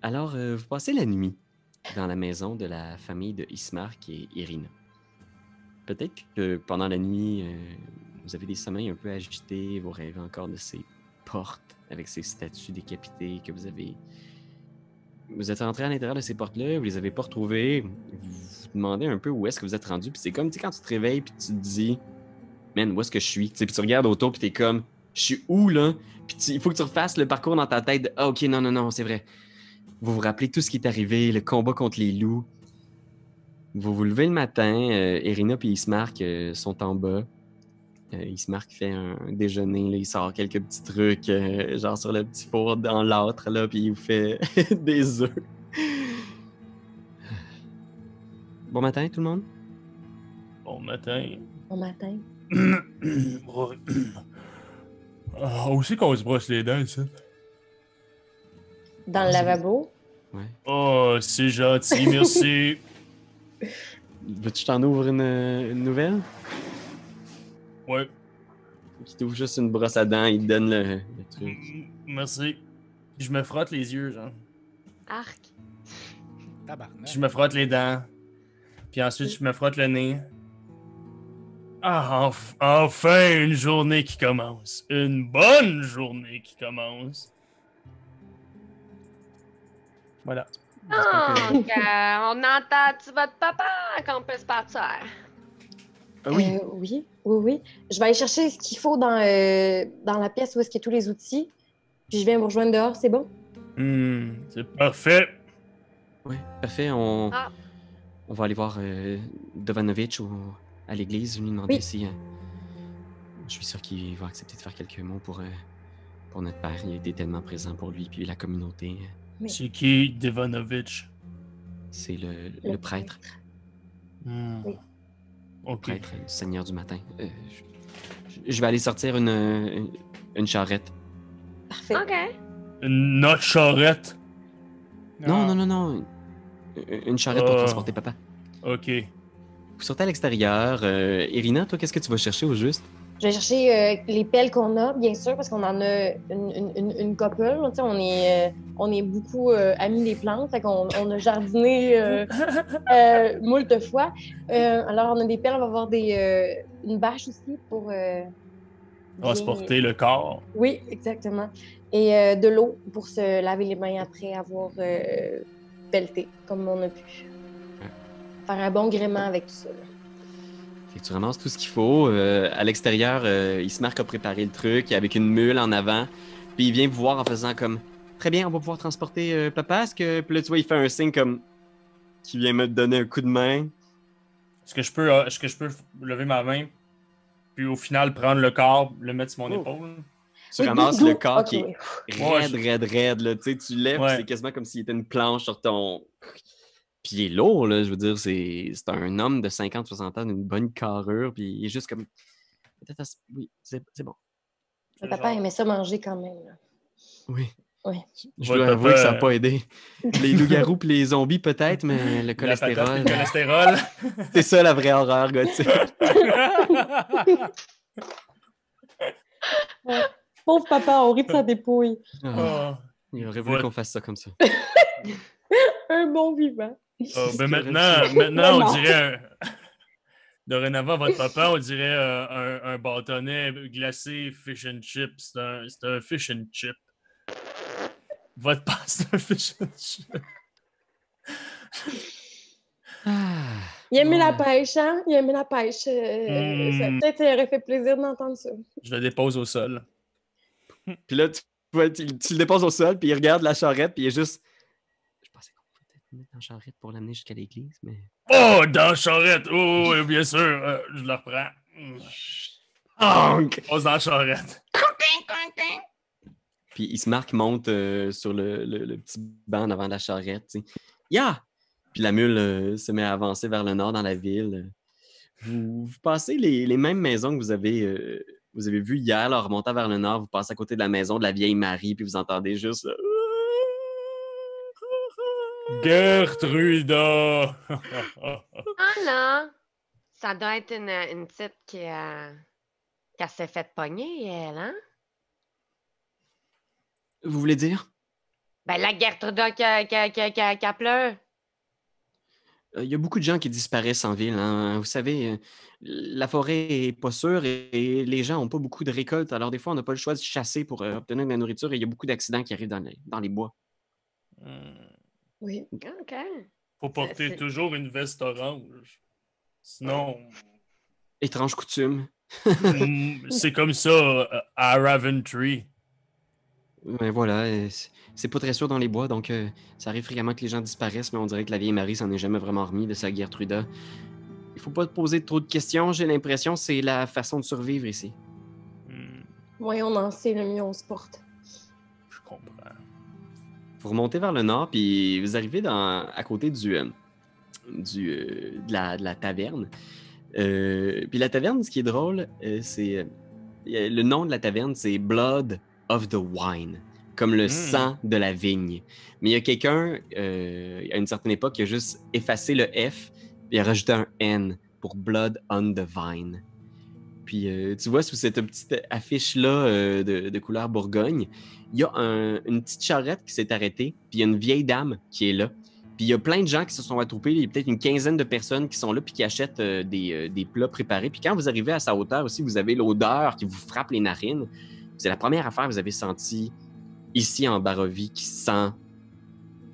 Alors, vous passez la nuit dans la maison de la famille de Ismark et Irina. Peut-être que pendant la nuit, vous avez des sommeils un peu agités, vous rêvez encore de ces portes avec ces statues décapitées que vous avez... Vous êtes rentré à l'intérieur de ces portes-là, vous les avez pas retrouvées, vous vous demandez un peu où est-ce que vous êtes rendu, puis c'est comme, tu sais, quand tu te réveilles, puis tu te dis, man, où est-ce que je suis? Tu sais, puis tu regardes autour, puis t'es comme, je suis où, là? Puis il faut que tu refasses le parcours dans ta tête de, ah, ok, non, non, non, c'est vrai. Vous vous rappelez tout ce qui est arrivé, le combat contre les loups. Vous vous levez le matin, Irina et Ismark sont en bas. Ismark fait un déjeuner, là, il sort quelques petits trucs, genre sur le petit four dans l'âtre, là, puis il vous fait des œufs. Bon matin, tout le monde. Bon matin. Bon matin. Où c'est qu'on se brosse les dents, ça? Dans le lavabo. Ouais. Oh, c'est gentil, merci. Veux-tu que je t'en ouvre une nouvelle? Ouais, Qui t'ouvre juste une brosse à dents, il te donne le truc. merci. Je me frotte les yeux, genre. Arc. Tabarnak. Je me frotte les dents. Puis ensuite, je me frotte le nez. Ah, enfin une journée qui commence. Une bonne journée qui commence. Voilà. Donc, on entend-tu votre papa qu'on peut se partir? Ah oui. Oui. Je vais aller chercher ce qu'il faut dans la pièce où est-ce qu'il y a tous les outils. Puis je viens vous rejoindre dehors, c'est bon? C'est parfait. Oui, parfait. On va aller voir Dovanovic à l'église, lui demander si... je suis sûr qu'il va accepter de faire quelques mots pour notre père. Il a été tellement présent pour lui puis la communauté. Oui. C'est qui, Devanovich? C'est le prêtre. Oui. Ok. Prêtre du Seigneur du matin. Je vais aller sortir une charrette. Parfait. OK. Notre charrette. Non. Une charrette pour transporter papa. Ok. Vous sortez à l'extérieur. Irina, toi, qu'est-ce que tu vas chercher au juste? Je vais chercher les pelles qu'on a, bien sûr, parce qu'on en a une couple. Tu sais, on est beaucoup amis des plantes, fait qu'on on a jardiné moult fois. Alors, on a des pelles, on va avoir une bâche aussi pour... Transporter le corps. Oui, exactement. Et de l'eau pour se laver les mains après avoir pelleté, comme on a pu. Faire un bon gréement avec tout ça. Là. Fait que tu ramasses tout ce qu'il faut. À l'extérieur, Ismark a préparé le truc avec une mule en avant. Puis il vient vous voir en faisant comme très bien, on va pouvoir transporter papa. Puis là, tu vois, il fait un signe comme qui vient me donner un coup de main. Est-ce que je peux lever ma main, puis au final prendre le corps, le mettre sur mon épaule? Tu ramasses le corps qui est raide, là. Tu sais, tu lèves, c'est quasiment comme s'il était une planche sur ton... Puis il est lourd, là, je veux dire, c'est un homme de 50-60 ans d'une bonne carrure, puis il est juste comme... Oui, c'est bon. Le papa aimait ça manger quand même. Là. Oui. Oui. Je dois avouer que ça n'a pas aidé. Les loups-garous et les zombies peut-être, mais le cholestérol... Le cholestérol. C'est ça la vraie horreur, gothique. Pauvre papa, on rit de sa dépouille. Il aurait voulu qu'on fasse ça comme ça. Un bon vivant. Ben maintenant, on dirait... Dorénavant, votre papa, on dirait un bâtonnet glacé fish and chip. C'est un fish and chip. Votre papa, c'est un fish and chip. Il aimait la pêche, hein? Il aimait la pêche. Peut-être ça aurait fait plaisir d'entendre ça. Je le dépose au sol. Puis là, tu le déposes au sol, puis il regarde la charrette, puis il est juste... Je pensais qu'on pouvait peut-être le mettre dans la charrette pour l'amener jusqu'à l'église, mais... Oh, dans la charrette! Oh, oui, bien sûr, je le reprends. Pose dans la charrette. Puis Ismark monte sur le petit banc en avant de la charrette, tu sais. Ya! Puis la mule se met à avancer vers le nord dans la ville. Vous passez les mêmes maisons que vous avez vues hier, là, en remontant vers le nord. Vous passez à côté de la maison de la vieille Marie, puis vous entendez juste... Gertruda! Ah là! Ça doit être une petite qui s'est fait pogner, elle, hein? Vous voulez dire? Ben, la Gertruda qui pleure. Il y a beaucoup de gens qui disparaissent en ville, hein. Vous savez, la forêt est pas sûre et les gens n'ont pas beaucoup de récoltes. Alors, des fois, on n'a pas le choix de chasser pour obtenir de la nourriture et il y a beaucoup d'accidents qui arrivent dans les bois. Oui. OK. Faut porter c'est- toujours une veste orange. Sinon, Étrange coutume. c'est comme ça à Raventree. Mais voilà, c'est pas très sûr dans les bois, donc ça arrive fréquemment que les gens disparaissent, mais on dirait que la vieille Marie s'en est jamais vraiment remis de sa Gertruda. Il faut pas te poser trop de questions, j'ai l'impression que c'est la façon de survivre ici. Moins on en sait, le mieux on se porte. Je comprends. Vous remontez vers le nord, puis vous arrivez à côté de la taverne. Puis la taverne, ce qui est drôle, c'est... le nom de la taverne, c'est Blood of the Wine, comme le sang de la vigne. Mais il y a quelqu'un, à une certaine époque, qui a juste effacé le F, puis a rajouté un N pour Blood on the Vine. Puis tu vois, sous cette petite affiche-là de couleur Bourgogne, il y a une petite charrette qui s'est arrêtée, puis il y a une vieille dame qui est là. Puis il y a plein de gens qui se sont attroupés, il y a peut-être une quinzaine de personnes qui sont là puis qui achètent des plats préparés. Puis quand vous arrivez à sa hauteur aussi, vous avez l'odeur qui vous frappe les narines. C'est la première affaire que vous avez sentie ici en Barovie qui sent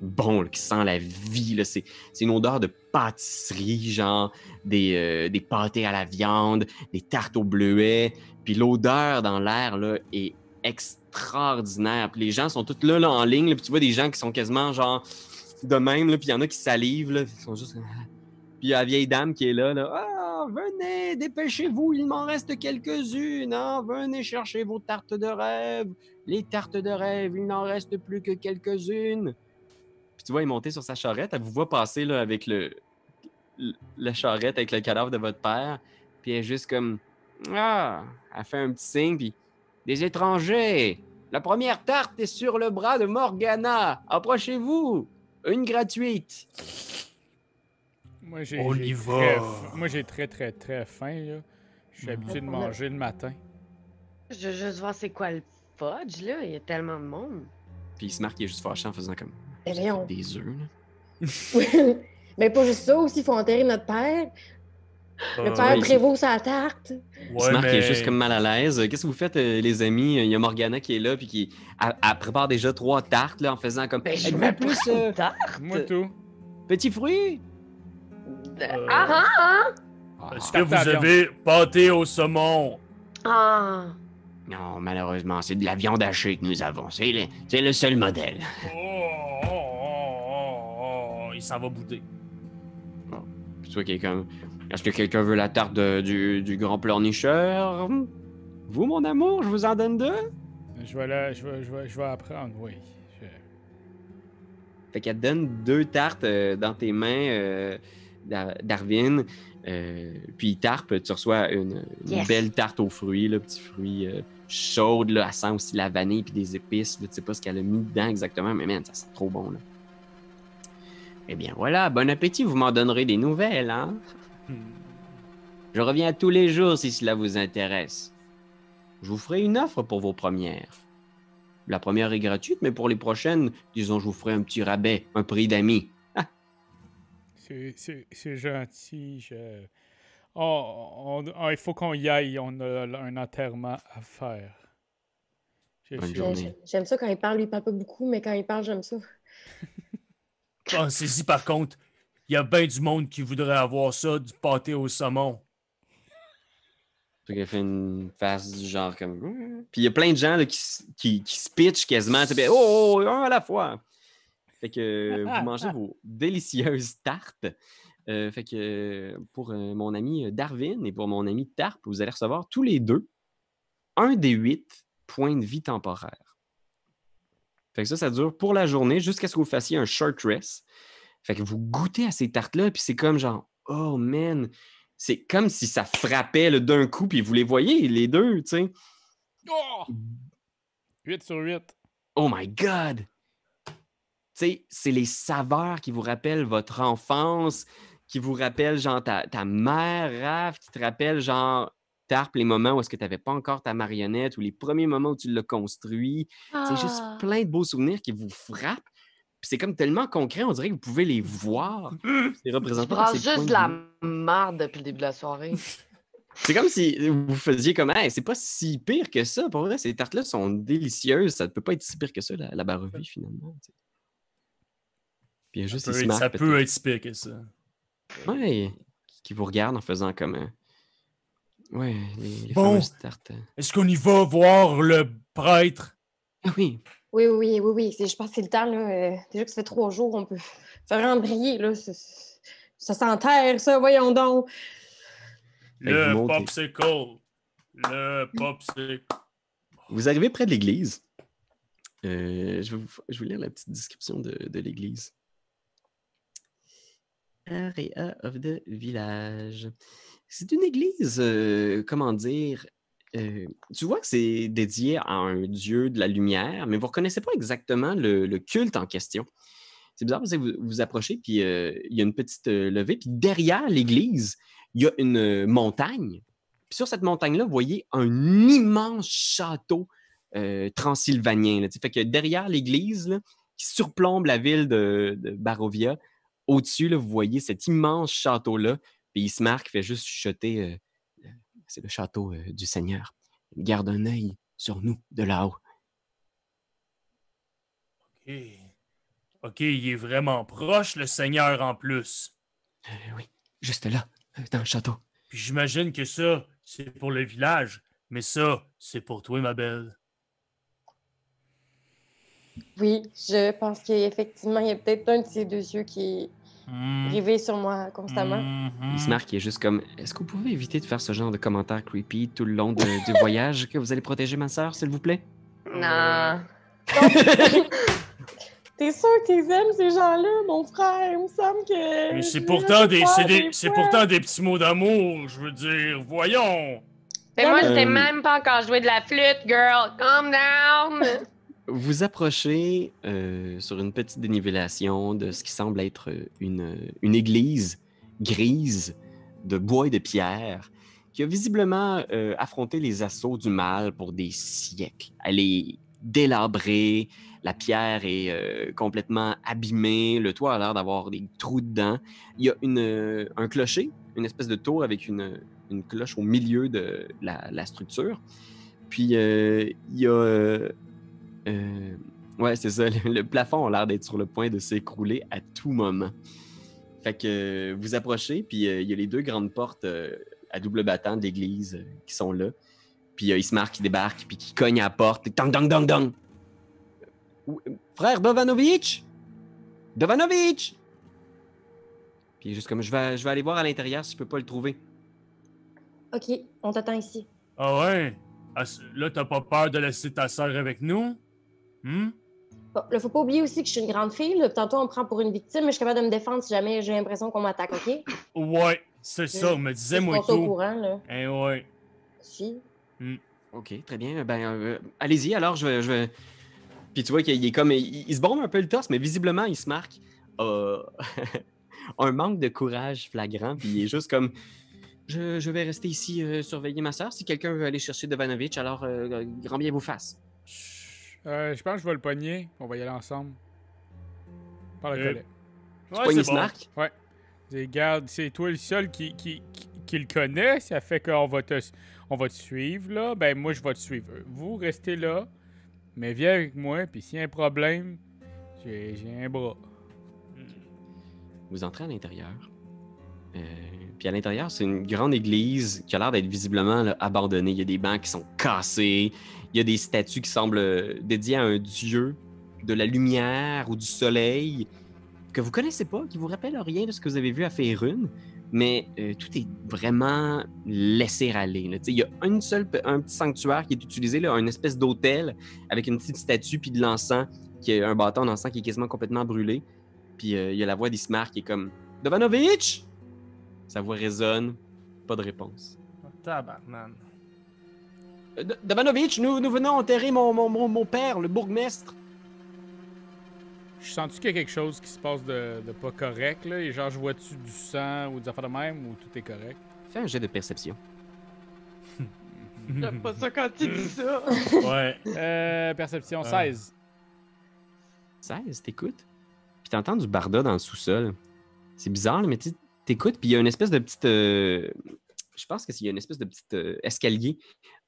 bon, là, qui sent la vie. Là. C'est une odeur de pâtisserie, genre des pâtés à la viande, des tartes au bleuet. Puis l'odeur dans l'air là, est extraordinaire. Puis les gens sont tous là en ligne. Là, puis tu vois des gens qui sont quasiment genre de même. Là, puis il y en a qui salivent. Là, ils sont juste... Puis il y a la vieille dame qui est là. Ah, venez, dépêchez-vous, il m'en reste quelques-unes. Hein? Venez chercher vos tartes de rêve. Les tartes de rêve, il n'en reste plus que quelques-unes. Puis tu vois, il est monté sur sa charrette. Elle vous voit passer là, avec la charrette avec le cadavre de votre père. Puis elle est juste comme... Ah! Elle fait un petit signe, puis... Des étrangers! La première tarte est sur le bras de Morgana! Approchez-vous! Une gratuite! Moi, j'ai On y va. Moi, j'ai très, très, très faim, là. Je suis habitué de manger le matin. Je veux juste voir c'est quoi le fudge, là. Il y a tellement de monde. Puis il se marque, il est juste fâché en faisant comme... Eh bien, Des œufs, là. mais pas juste ça, aussi, il faut enterrer notre père. Le père oui, prévaut sa tarte. Il se marque, il est juste comme mal à l'aise. Qu'est-ce que vous faites, les amis? Il y a Morgana qui est là, puis qui elle prépare déjà 3 tartes, là, en faisant comme... Ben, je Êtes-vous me plus prends une tarte. Moi, tout. petits fruits? Est-ce que vous avez pâté au saumon? Ah! Non, malheureusement, c'est de la viande hachée que nous avons. C'est le seul modèle. Il s'en va bouder. Puis tu vois quelqu'un... Est-ce que quelqu'un veut la tarte du grand pleurnicheur? Vous, mon amour, je vous en donne 2? Je vais apprendre, oui. Fait qu'elle te donne 2 tartes dans tes mains, Darwin. Puis Tarpe, tu reçois une Yes. belle tarte aux fruits, là, petits fruits chaudes. Là, elle sent aussi la vanille puis des épices. Là, tu sais pas ce qu'elle a mis dedans exactement, mais man, ça sent trop bon. Là. Eh bien voilà, bon appétit, vous m'en donnerez des nouvelles, hein? Je reviens tous les jours si cela vous intéresse. Je vous ferai une offre pour vos premières. La première est gratuite, mais pour les prochaines, disons, je vous ferai un petit rabais, un prix d'amis. C'est gentil. Il faut qu'on y aille. On a un enterrement à faire. Bonne journée. J'aime ça quand il parle pas beaucoup, mais quand il parle, j'aime ça. Pensez-y, par contre, il y a bien du monde qui voudrait avoir ça, du pâté au saumon. Fait qu'elle fait une face du genre comme... Puis il y a plein de gens là, qui se pitchent quasiment. Tu sais, oh, un à la fois. Fait que vous mangez vos délicieuses tartes. Fait que pour mon ami Darwin et pour mon ami Tarp, vous allez recevoir tous les 2 un des 8 points de vie temporaires. Fait que ça dure pour la journée jusqu'à ce que vous fassiez un short rest. Fait que vous goûtez à ces tartes-là, puis c'est comme genre, oh man, c'est comme si ça frappait là, d'un coup, puis vous les voyez, les 2, tu sais. Oh! 8 sur 8. Oh my God! Tu sais, c'est les saveurs qui vous rappellent votre enfance, qui vous rappellent genre ta mère, Raph, qui te rappelle genre tarpes, les moments où est-ce que tu n'avais pas encore ta marionnette ou les premiers moments où tu l'as construit. C'est juste Ah. plein de beaux souvenirs qui vous frappent. Puis c'est comme tellement concret, on dirait que vous pouvez les voir. C'est Je représenté par ces brasse juste points de de la vie. merde depuis le début de la soirée. C'est comme si vous faisiez comme, hey, c'est pas si pire que ça. Pour vrai, ces tartes-là sont délicieuses. Ça ne peut pas être si pire que ça, la barre à vie, finalement. T'sais. Puis il y a juste Ismark, Ça peut peut-être. être si pire que ça. Ouais, qui vous regarde en faisant comme. Ouais, les Bon. fameuses tartes. Est-ce qu'on y va voir le prêtre? Ah oui, Oui. Je pense que c'est le temps, là. Déjà que ça fait 3 jours, on peut faire vraiment briller, là. Ça s'enterre, ça, voyons donc. Fait que vous Le montez. popsicle. Le popsicle. Vous arrivez près de l'église. Je vais vous lire la petite description de l'église. Area of the Village. C'est une église, comment dire, tu vois que c'est dédié à un dieu de la lumière, mais vous ne reconnaissez pas exactement le culte en question. C'est bizarre parce que vous approchez, puis il y a une petite levée, puis derrière l'église, il y a une montagne. Puis sur cette montagne-là, vous voyez un immense château transylvanien. Là, fait que derrière l'église, là, qui surplombe la ville de Barovia, au-dessus, là, vous voyez cet immense château-là, puis Ismark fait juste chuchoter c'est le château du Seigneur. Garde un œil sur nous de là-haut. OK. OK, il est vraiment proche, le Seigneur, en plus. Oui, juste là, dans le château. Puis j'imagine que ça, c'est pour le village. Mais ça, c'est pour toi, ma belle. Oui, je pense qu'effectivement, il y a peut-être un de ces 2 yeux qui est rivé sur moi constamment. Ismark est juste comme, est-ce que vous pouvez éviter de faire ce genre de commentaires creepy tout le long du voyage que vous allez protéger ma sœur, s'il vous plaît? Non. T'es sûr qu'ils aiment ces gens-là, mon frère? Il me semble que... Mais c'est je pourtant vais faire des c'est fois. pourtant des petits mots d'amour, je veux dire. Voyons. Mais Non, moi, mais- je t'ai même pas encore joué de la flûte, girl. Calm down. Vous approchez sur une petite dénivellation de ce qui semble être une église grise de bois et de pierre qui a visiblement affronté les assauts du mal pour des siècles. Elle est délabrée, la pierre est complètement abîmée, le toit a l'air d'avoir des trous dedans. Il y a un clocher, une espèce de tour avec une cloche au milieu de la structure. Puis il y a... ouais, c'est ça. Le plafond a l'air d'être sur le point de s'écrouler à tout moment. Fait que vous approchez, puis il y a les 2 grandes portes à double battant de l'église qui sont là. Puis Ismark qui débarque, puis qui cogne à la porte. Dang, dang, dang, dang! Frère Dovanovic! Dovanovic! Puis il est juste comme, je vais aller voir à l'intérieur si je peux pas le trouver. OK, on t'attend ici. Ah ouais? Ah, là, t'as pas peur de laisser ta sœur avec nous? Bon, là, faut pas oublier aussi que je suis une grande fille. Là. Tantôt, on me prend pour une victime, mais je suis capable de me défendre si jamais j'ai l'impression qu'on m'attaque, OK? Ouais, c'est ça, me disais moi et Juste qu'on soit au tout. courant, là. Eh ouais. Si. OK, très bien. Ben, allez-y, alors je vais... Puis tu vois qu'il est comme... Il se bombe un peu le torse, mais visiblement, Ismark a un manque de courage flagrant, puis il est juste comme... Je vais rester ici surveiller ma sœur. Si quelqu'un veut aller chercher Dovanovic, alors grand bien vous fasse. Je pense que je vais le pogner. On va y aller ensemble. Par le collet. Tu Ouais, pognes c'est bon. Ismark? Ouais. Regarde, c'est toi le seul qui le connaît. Ça fait qu'on va te suivre, là. Ben, moi, je vais te suivre. Vous, restez là. Mais viens avec moi, puis s'il y a un problème, j'ai un bras. Vous entrez à l'intérieur. Puis à l'intérieur, c'est une grande église qui a l'air d'être visiblement là, abandonnée. Il y a des bancs qui sont cassés. Il y a des statues qui semblent dédiées à un dieu de la lumière ou du soleil que vous connaissez pas, qui vous rappelle rien de ce que vous avez vu à Faerun. Mais tout est vraiment laissé aller. Là. Il y a un petit sanctuaire qui est utilisé, là, une espèce d'autel avec une petite statue puis de l'encens, qui est un bâton d'encens qui est quasiment complètement brûlé. Puis il y a la voix d'Ismar qui est comme « Dovanovic! » Sa voix résonne, pas de réponse. Tabarnane. Dovanovic, nous venons enterrer mon père, le bourgmestre. Je sens-tu qu'il y a quelque chose qui se passe de pas correct, là? Et genre, je vois-tu du sang ou des affaires de même, ou tout est correct? Fais un jet de perception. J'aime pas ça quand tu dis ça. Ouais. Perception 16. 16, t'écoutes. Puis t'entends du barda dans le sous-sol. C'est bizarre, là, mais t'écoutes, puis il y a une espèce de petite... je pense qu'il y a une espèce de petit escalier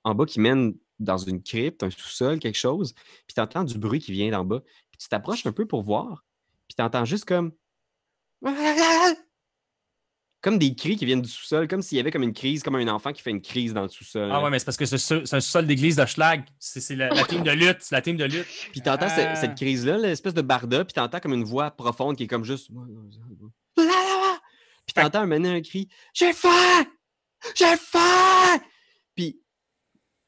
en bas qui mène dans une crypte, un sous-sol, quelque chose. Puis t'entends du bruit qui vient d'en bas. Puis tu t'approches un peu pour voir. Puis t'entends juste comme... Comme des cris qui viennent du sous-sol, comme s'il y avait comme une crise, comme un enfant qui fait une crise dans le sous-sol. Ah ouais, mais c'est parce que c'est un sous-sol d'église de Schlag. C'est la team de lutte. C'est la team de lutte. Puis t'entends cette crise-là, l'espèce de barda, puis t'entends comme une voix profonde qui est comme juste... Puis t'entends un cri « J'ai faim! J'ai faim! » Puis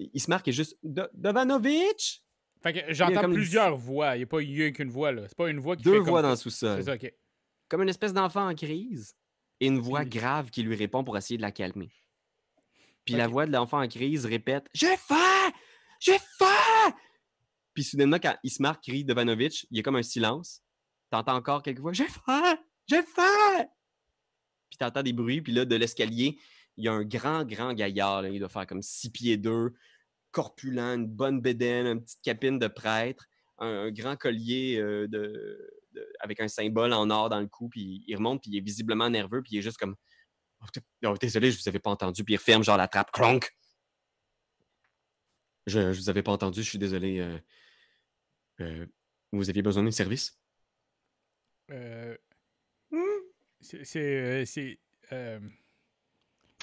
il se marque juste « Dovanovic! » Fait que j'entends plusieurs voix. Il n'y a pas eu qu'une voix, là. C'est pas une voix qui fait Deux comme voix ça. dans le sous-sol. C'est ça, OK. Comme une espèce d'enfant en crise. Et une voix grave qui lui répond pour essayer de la calmer. Puis la voix de l'enfant en crise répète « J'ai faim! J'ai faim! » Puis soudainement, quand il se marque crie Dovanovic, il y a comme un silence. T'entends encore quelques fois « J'ai faim! J'ai faim! » Puis t'entends des bruits, puis là, de l'escalier, il y a un grand gaillard, là, il doit faire comme 6 pieds 2, corpulent, une bonne bédaine, une petite capine de prêtre, un grand collier avec un symbole en or dans le cou, puis il remonte, puis il est visiblement nerveux, puis il est juste comme « Oh, désolé, je vous avais pas entendu », puis il referme genre la trappe, clonk! Je vous avais pas entendu, je suis désolé. Vous aviez besoin d'un service? Je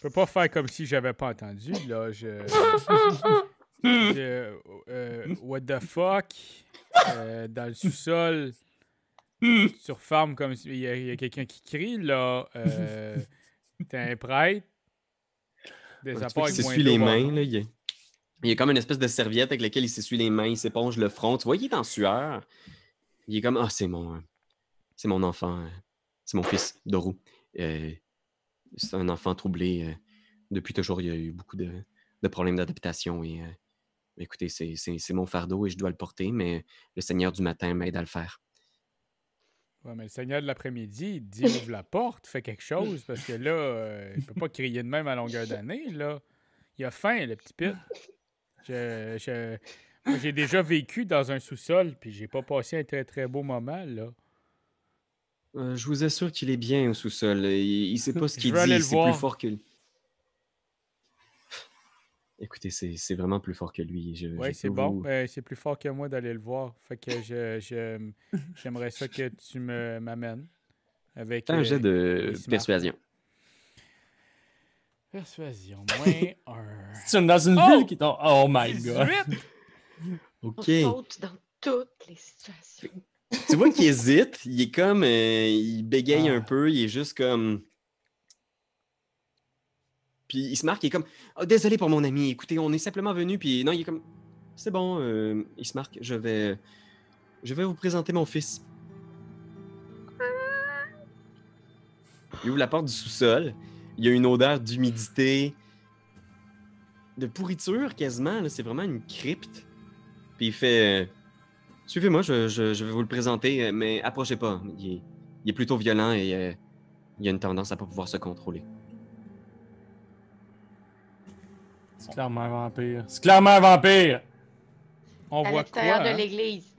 peux pas faire comme si j'avais pas entendu, là. What the fuck? Dans le sous-sol, tu refermes comme s'il y a quelqu'un qui crie, là. T'es un prêtre. Des apports avec moins s'essuie les d'eau, mains, là. Il y a comme une espèce de serviette avec laquelle il s'essuie les mains, il s'éponge le front. Tu vois, il est en sueur. Il est comme, ah, c'est mon enfant. C'est mon fils, Doru. C'est un enfant troublé. Depuis toujours, il y a eu beaucoup de problèmes d'adaptation. Et écoutez, c'est mon fardeau et je dois le porter, mais le Seigneur du matin m'aide à le faire. Ouais, mais le Seigneur de l'après-midi, il te dit ouvre la porte, fais quelque chose, parce que là, il peut pas crier de même à longueur d'année, là. Il a faim, le petit pit. Moi, j'ai déjà vécu dans un sous-sol, puis j'ai pas passé un très très beau moment, là. Je vous assure qu'il est bien au sous-sol. Il sait pas ce qu'il veux aller dit, le c'est voir. plus fort que lui. Écoutez, c'est vraiment plus fort que lui. Oui, c'est bon. C'est plus fort que moi d'aller le voir. Fait que j'aimerais ça que tu m'amènes. Avec Fais un jet de Ismark. persuasion. Persuasion, moins 1. C'est dans une ville qui tombe. Oh my god. 18! OK. On saute dans toutes les situations. Tu vois qu'il hésite. Il est comme... il bégaye un peu. Il est juste comme... Puis il se marque, il est comme oh, désolé pour mon ami, écoutez, on est simplement venu, puis non, il est comme c'est bon, il se marque, je vais vous présenter mon fils. Il ouvre la porte du sous-sol, il y a une odeur d'humidité, de pourriture quasiment, là, c'est vraiment une crypte. Puis il fait suivez-moi, je vais vous le présenter, mais approchez pas, il est plutôt violent et il a une tendance à pas pouvoir se contrôler. C'est clairement un vampire. C'est clairement un vampire! On À voit l'extérieur quoi, de hein? l'église.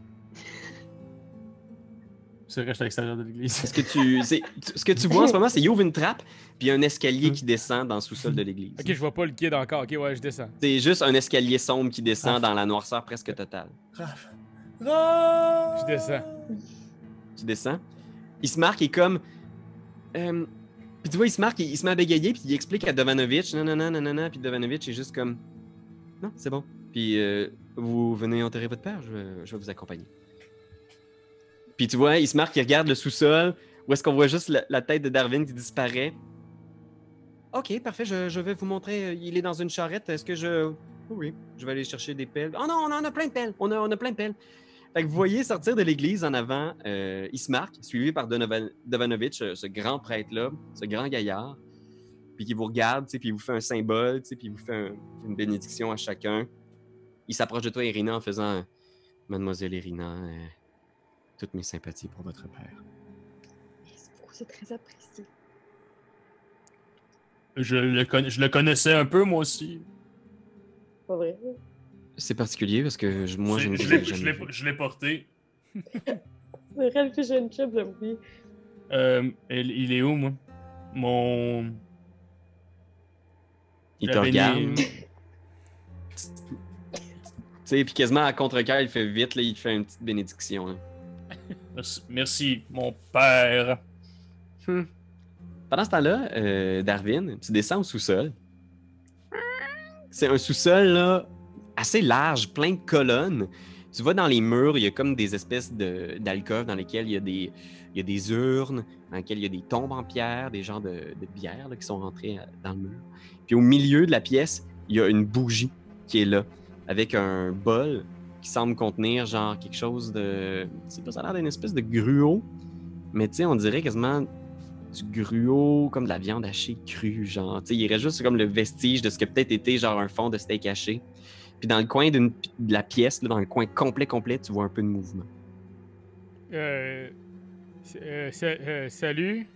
C'est vrai, je suis à l'extérieur de l'église. Ce que tu vois en ce moment, c'est qu'il ouvre une trappe, puis il y a un escalier qui descend dans le sous-sol de l'église. Ok, je vois pas le kid encore. Ok, ouais, je descends. C'est juste un escalier sombre qui descend dans la noirceur presque totale. Je descends. Tu descends. Il se marque, il est comme... puis tu vois, il se marque, il se met à bégayer, puis il explique à Dovanovic, non, puis Dovanovic est juste comme... Non, c'est bon. Puis vous venez enterrer votre père, je vais vous accompagner. Puis tu vois, il se marque, il regarde le sous-sol, où est-ce qu'on voit juste la tête de Darwin qui disparaît. Ok, parfait, je vais vous montrer. Il est dans une charrette. Est-ce que je... Oui, je vais aller chercher des pelles. Oh non, on en a plein de pelles. On a plein de pelles. Fait que vous voyez sortir de l'église en avant, il se marque, suivi par Dovanovic, ce grand prêtre-là, ce grand gaillard, puis qui vous regarde, puis il vous fait un symbole, puis il vous fait une bénédiction à chacun. Il s'approche de toi, Irina, en faisant « Mademoiselle Irina, toutes mes sympathies pour votre père. » Merci beaucoup, c'est très apprécié. Je le connaissais un peu, moi aussi. Pas vrai. C'est particulier parce que moi, je ne Je l'ai l'ai- je jamais l'ai- vu. je l'ai porté. C'est vrai, le fish and chip, j'aime oublié. Il est où, moi? Mon... Il La te béni- regarde. Tu sais, puis quasiment à contre-cœur, il fait vite, là, il te fait une petite bénédiction. Là. Merci, mon père. Pendant ce temps-là, Darwin, tu descends au sous-sol. C'est un sous-sol là, assez large, plein de colonnes. Tu vas dans les murs, il y a comme des espèces d'alcôves dans lesquelles il y a des urnes, dans lesquelles il y a des tombes en pierre, des genres de bières là, qui sont rentrées dans le mur. Puis au milieu de la pièce, il y a une bougie qui est là, avec un bol qui semble contenir genre quelque chose de... C'est pas, ça a l'air d'une espèce de gruau, mais tu sais, on dirait quasiment du gruau, comme de la viande hachée crue, genre. Tu sais, il reste juste comme le vestige de ce que peut-être été genre un fond de steak haché. Puis dans le coin de la pièce, là, dans le coin complet, tu vois un peu de mouvement. Salut?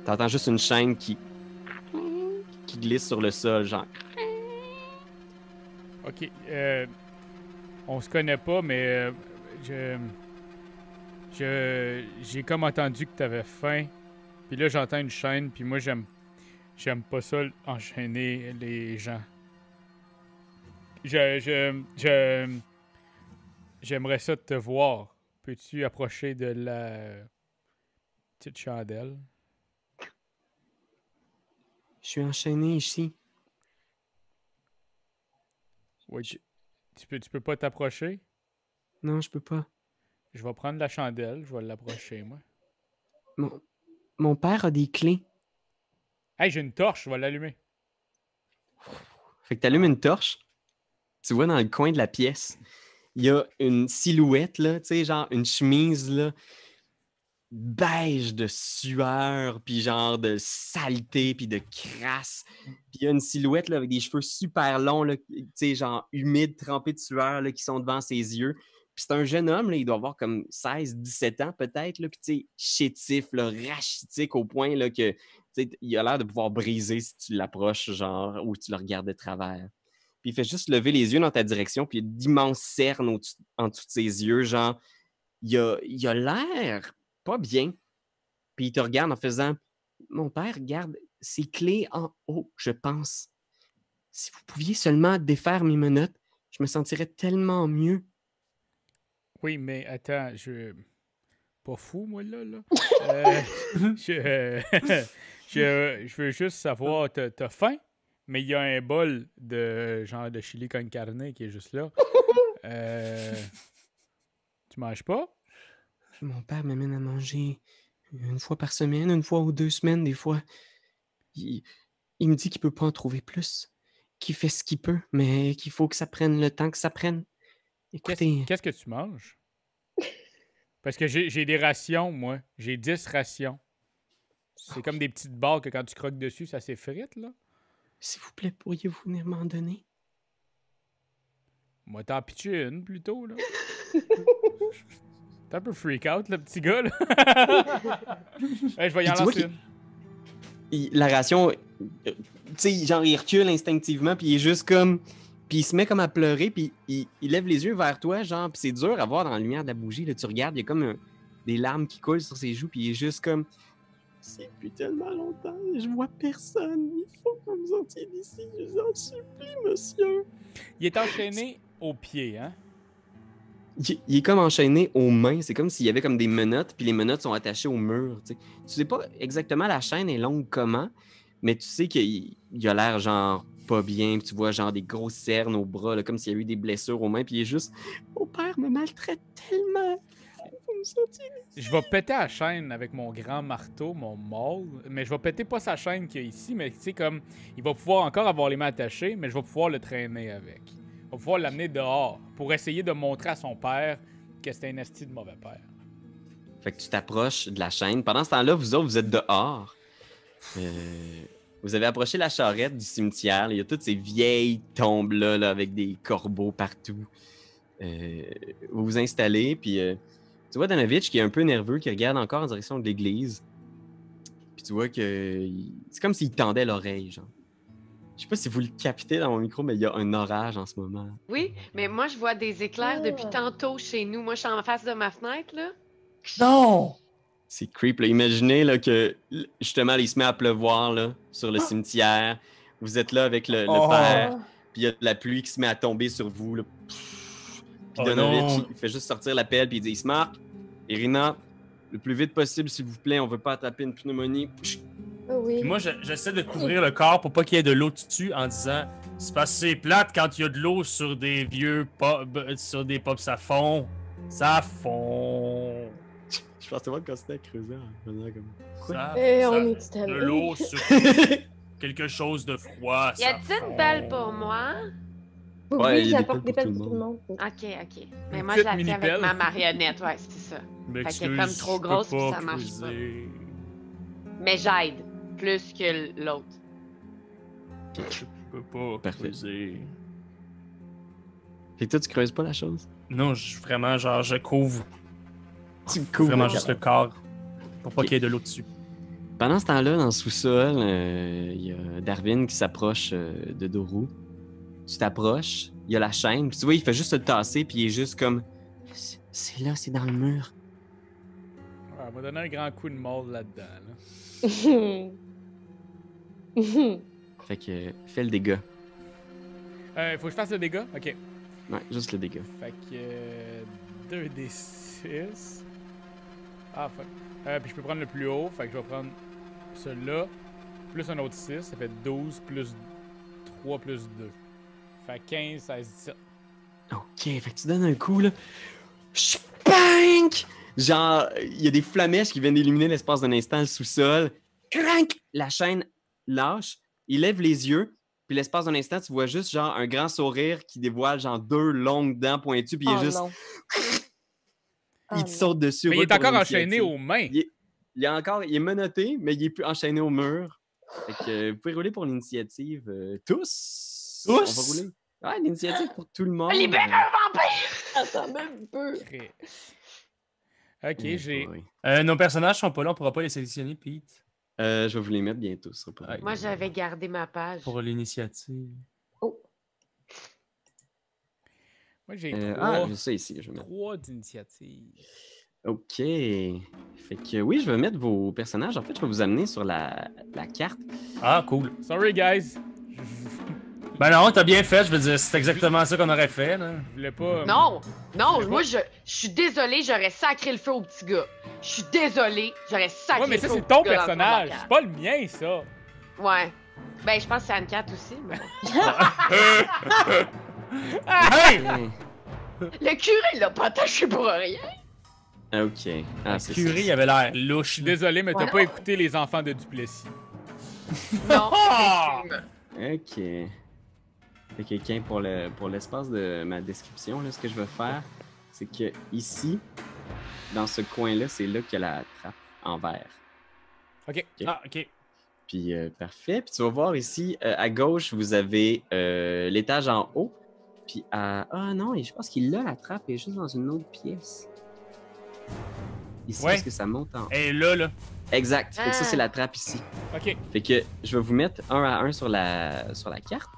T'entends juste une chaîne qui glisse sur le sol, genre. OK. On se connaît pas, mais j'ai comme entendu que t'avais faim. Puis là, j'entends une chaîne, puis moi, j'aime pas ça, enchaîner les gens. J'aimerais ça te voir. Peux-tu approcher de la petite chandelle? Je suis enchaîné ici. Oui. Tu peux pas t'approcher? Non, je peux pas. Je vais prendre la chandelle, je vais l'approcher, moi. Mon père a des clés. Hey, j'ai une torche, je vais l'allumer. Fait que t'allumes une torche. Tu vois dans le coin de la pièce, il y a une silhouette, là, tu sais, genre une chemise, là, beige de sueur, puis genre de saleté, puis de crasse. Puis il y a une silhouette, là, avec des cheveux super longs, là, tu sais, genre humides, trempés de sueur, là, qui sont devant ses yeux. Puis c'est un jeune homme, là, il doit avoir comme 16-17 ans peut-être, là, puis tu sais, chétif, là, rachitique au point, là, que, tu sais, il a l'air de pouvoir briser si tu l'approches, genre, ou tu le regardes de travers. Puis il fait juste lever les yeux dans ta direction, puis il y a d'immenses cernes en dessous de ses yeux, genre, il a l'air pas bien. Puis il te regarde en faisant « Mon père garde ses clés en haut, je pense. Si vous pouviez seulement défaire mes menottes, je me sentirais tellement mieux. » Oui, mais attends, pas fou, moi, là. Je veux juste savoir, t'as faim? Mais il y a un bol de genre de chili con carne qui est juste là. Tu manges pas? Mon père m'amène à manger une fois par semaine, une fois ou 2 semaines, des fois. Il me dit qu'il peut pas en trouver plus, qu'il fait ce qu'il peut, mais qu'il faut que ça prenne le temps que ça prenne. Écoutez, Qu'est-ce que tu manges? Parce que j'ai des rations, moi. J'ai 10 rations. C'est comme des petites barres que quand tu croques dessus, ça s'effrite, là. s'il vous plaît, pourriez-vous venir m'en donner? Moi, t'en pitché une, plutôt, là. T'es un peu freak out, le petit gars, là. Hey, je vais y en Puis tu vois lancer une. la ration, tu sais, genre, il recule instinctivement, puis il est juste comme... Puis il se met comme à pleurer, puis il lève les yeux vers toi, genre, puis c'est dur à voir dans la lumière de la bougie, là, tu regardes, il y a comme des larmes qui coulent sur ses joues, puis il est juste comme... C'est depuis tellement longtemps, je vois personne, il faut que vous me sortiez d'ici, je vous en supplie, monsieur. Il est enchaîné au pied, hein? Il est comme enchaîné aux mains, c'est comme s'il y avait comme des menottes, puis les menottes sont attachées au mur, tu sais. Tu sais pas exactement la chaîne est longue comment, mais tu sais qu'il a l'air genre pas bien, puis tu vois genre des grosses cernes au bras, là, comme s'il y a eu des blessures aux mains, puis il est juste « Mon père me maltraite tellement, vous me sortiez d'ici. » Je vais péter la chaîne avec mon grand marteau, mon maul, mais je vais péter pas sa chaîne qu'il y a ici, mais tu sais, comme, il va pouvoir encore avoir les mains attachées, mais je vais pouvoir le traîner avec. On va pouvoir l'amener dehors pour essayer de montrer à son père que c'était un esti de mauvais père. Fait que tu t'approches de la chaîne. Pendant ce temps-là, vous autres, vous êtes dehors. Vous avez approché la charrette du cimetière. Il y a toutes ces vieilles tombes-là là, avec des corbeaux partout. Vous vous installez, puis tu vois Danovitch qui est un peu nerveux, qui regarde encore en direction de l'église. Puis tu vois que c'est comme s'il tendait l'oreille, genre. Je sais pas si vous le captez dans mon micro, mais il y a un orage en ce moment. Oui, mais moi, je vois des éclairs depuis tantôt chez nous. Moi, je suis en face de ma fenêtre, là. Non! C'est creep, là. Imaginez là, que, justement, il se met à pleuvoir là, sur le cimetière. Vous êtes là avec le père, puis il y a de la pluie qui se met à tomber sur vous. Là. Puis Donovitch, il fait juste sortir la pelle, puis il dit « Ismark, Irina, le plus vite possible, s'il vous plaît, on veut pas attraper une pneumonie. » Oui. Puis moi, j'essaie de couvrir le corps pour pas qu'il y ait de l'eau dessus en disant c'est parce que c'est plate quand il y a de l'eau sur des vieux sur des pops à fond. Ça fond. Je pensais pas quand c'était à creuser en faisant comme... Ça, on est de tellement... l'eau sur quelque chose de froid. Y a-t-il une pelle pour moi? Ouais, il Oui, y a des j'apporte des pelles pelles pour pour tout le monde. Ok. Mais moi, petite je la tiens mini-pelle. avec ma marionnette, ouais, c'est ça. Fait qu'elle est comme trop grosse puis ça marche pas. Mais j'aide plus que l'autre. Je peux pas Parfait. creuser. Fait que toi, tu creuses pas la chose? Non, vraiment, genre, je couvre Tu me couvres vraiment le juste cadre. le corps pour pas qu'il y ait de l'eau dessus. Pendant ce temps-là, dans le sous-sol, il y a Darwin qui s'approche de Doru. Tu t'approches, il y a la chaîne, puis tu vois, il fait juste se tasser, puis il est juste comme... C'est là, c'est dans le mur. Ouais, on va donner un grand coup de mort là-dedans. Là. Fait que fais le dégât. Faut que je fasse le dégât? Ok. Ouais, juste le dégât. Fait que 2d6. Ah, fuck. Puis je peux prendre le plus haut, fait que je vais prendre celui-là, plus un autre 6, ça fait 12 plus 3 plus 2. Fait 15, 16, 17. OK, fait que tu donnes un coup, là. Spank! Genre, il y a des flamèches qui viennent d'illuminer l'espace d'un instant le sous-sol. Crank! La chaîne lâche, il lève les yeux, puis l'espace d'un instant, tu vois juste genre un grand sourire qui dévoile genre 2 longues dents pointues, puis il est juste... Non. Il te saute dessus. Mais il roule est pour encore enchaîné l'initiative. aux mains. Il est menotté, mais il est plus enchaîné au mur. Fait que vous pouvez rouler pour l'initiative tous. On va rouler. Ouais, l'initiative pour tout le monde. Libère un vampire! Attends même un peu. Ok, j'ai. Nos personnages sont pas là, on pourra pas les sélectionner, Pete. Je vais vous les mettre bientôt. Ce sera pas grave. Moi, j'avais gardé ma page. Pour l'initiative. Moi, j'ai j'ai ça ici. Je vais mettre. 3 d'initiative. OK. Fait que oui, je vais mettre vos personnages. En fait, je vais vous amener sur la carte. Ah, cool. Sorry, guys. Ben non, t'as bien fait, je veux dire, c'est exactement ça qu'on aurait fait, là. Je voulais pas. Non, Mais moi, je suis désolée, j'aurais sacré le feu au petit gars. Je suis désolée, j'aurais sacré Ouais, mais le feu ça, au c'est petit ton gars dans le personnage. Provocat. C'est pas le mien, ça. Ouais. Ben, je pense que c'est Anne-Cat aussi. Mais... Hey! Le curé, il l'a pas attaché pour rien. OK. Ah, c'est Curie, il avait l'air louche. Je suis désolé, mais t'as Ouais. pas écouté les enfants de Duplessis. Non, Ah! effectivement. OK. Fait quelqu'un pour l'espace de ma description, là, ce que je vais faire, c'est que ici, dans ce coin-là, c'est là qu'il y a la trappe en verre. Ok. Ah, ok. Puis parfait. Puis tu vas voir ici, à gauche, vous avez l'étage en haut. Puis à... Ah non, je pense qu'il a la trappe, elle est juste dans une autre pièce. Ici, Ouais. parce que ça monte en haut. Et là. Exact. Fait que ça, Ah. c'est la trappe ici. Ok. Fait que je vais vous mettre un à un sur la carte.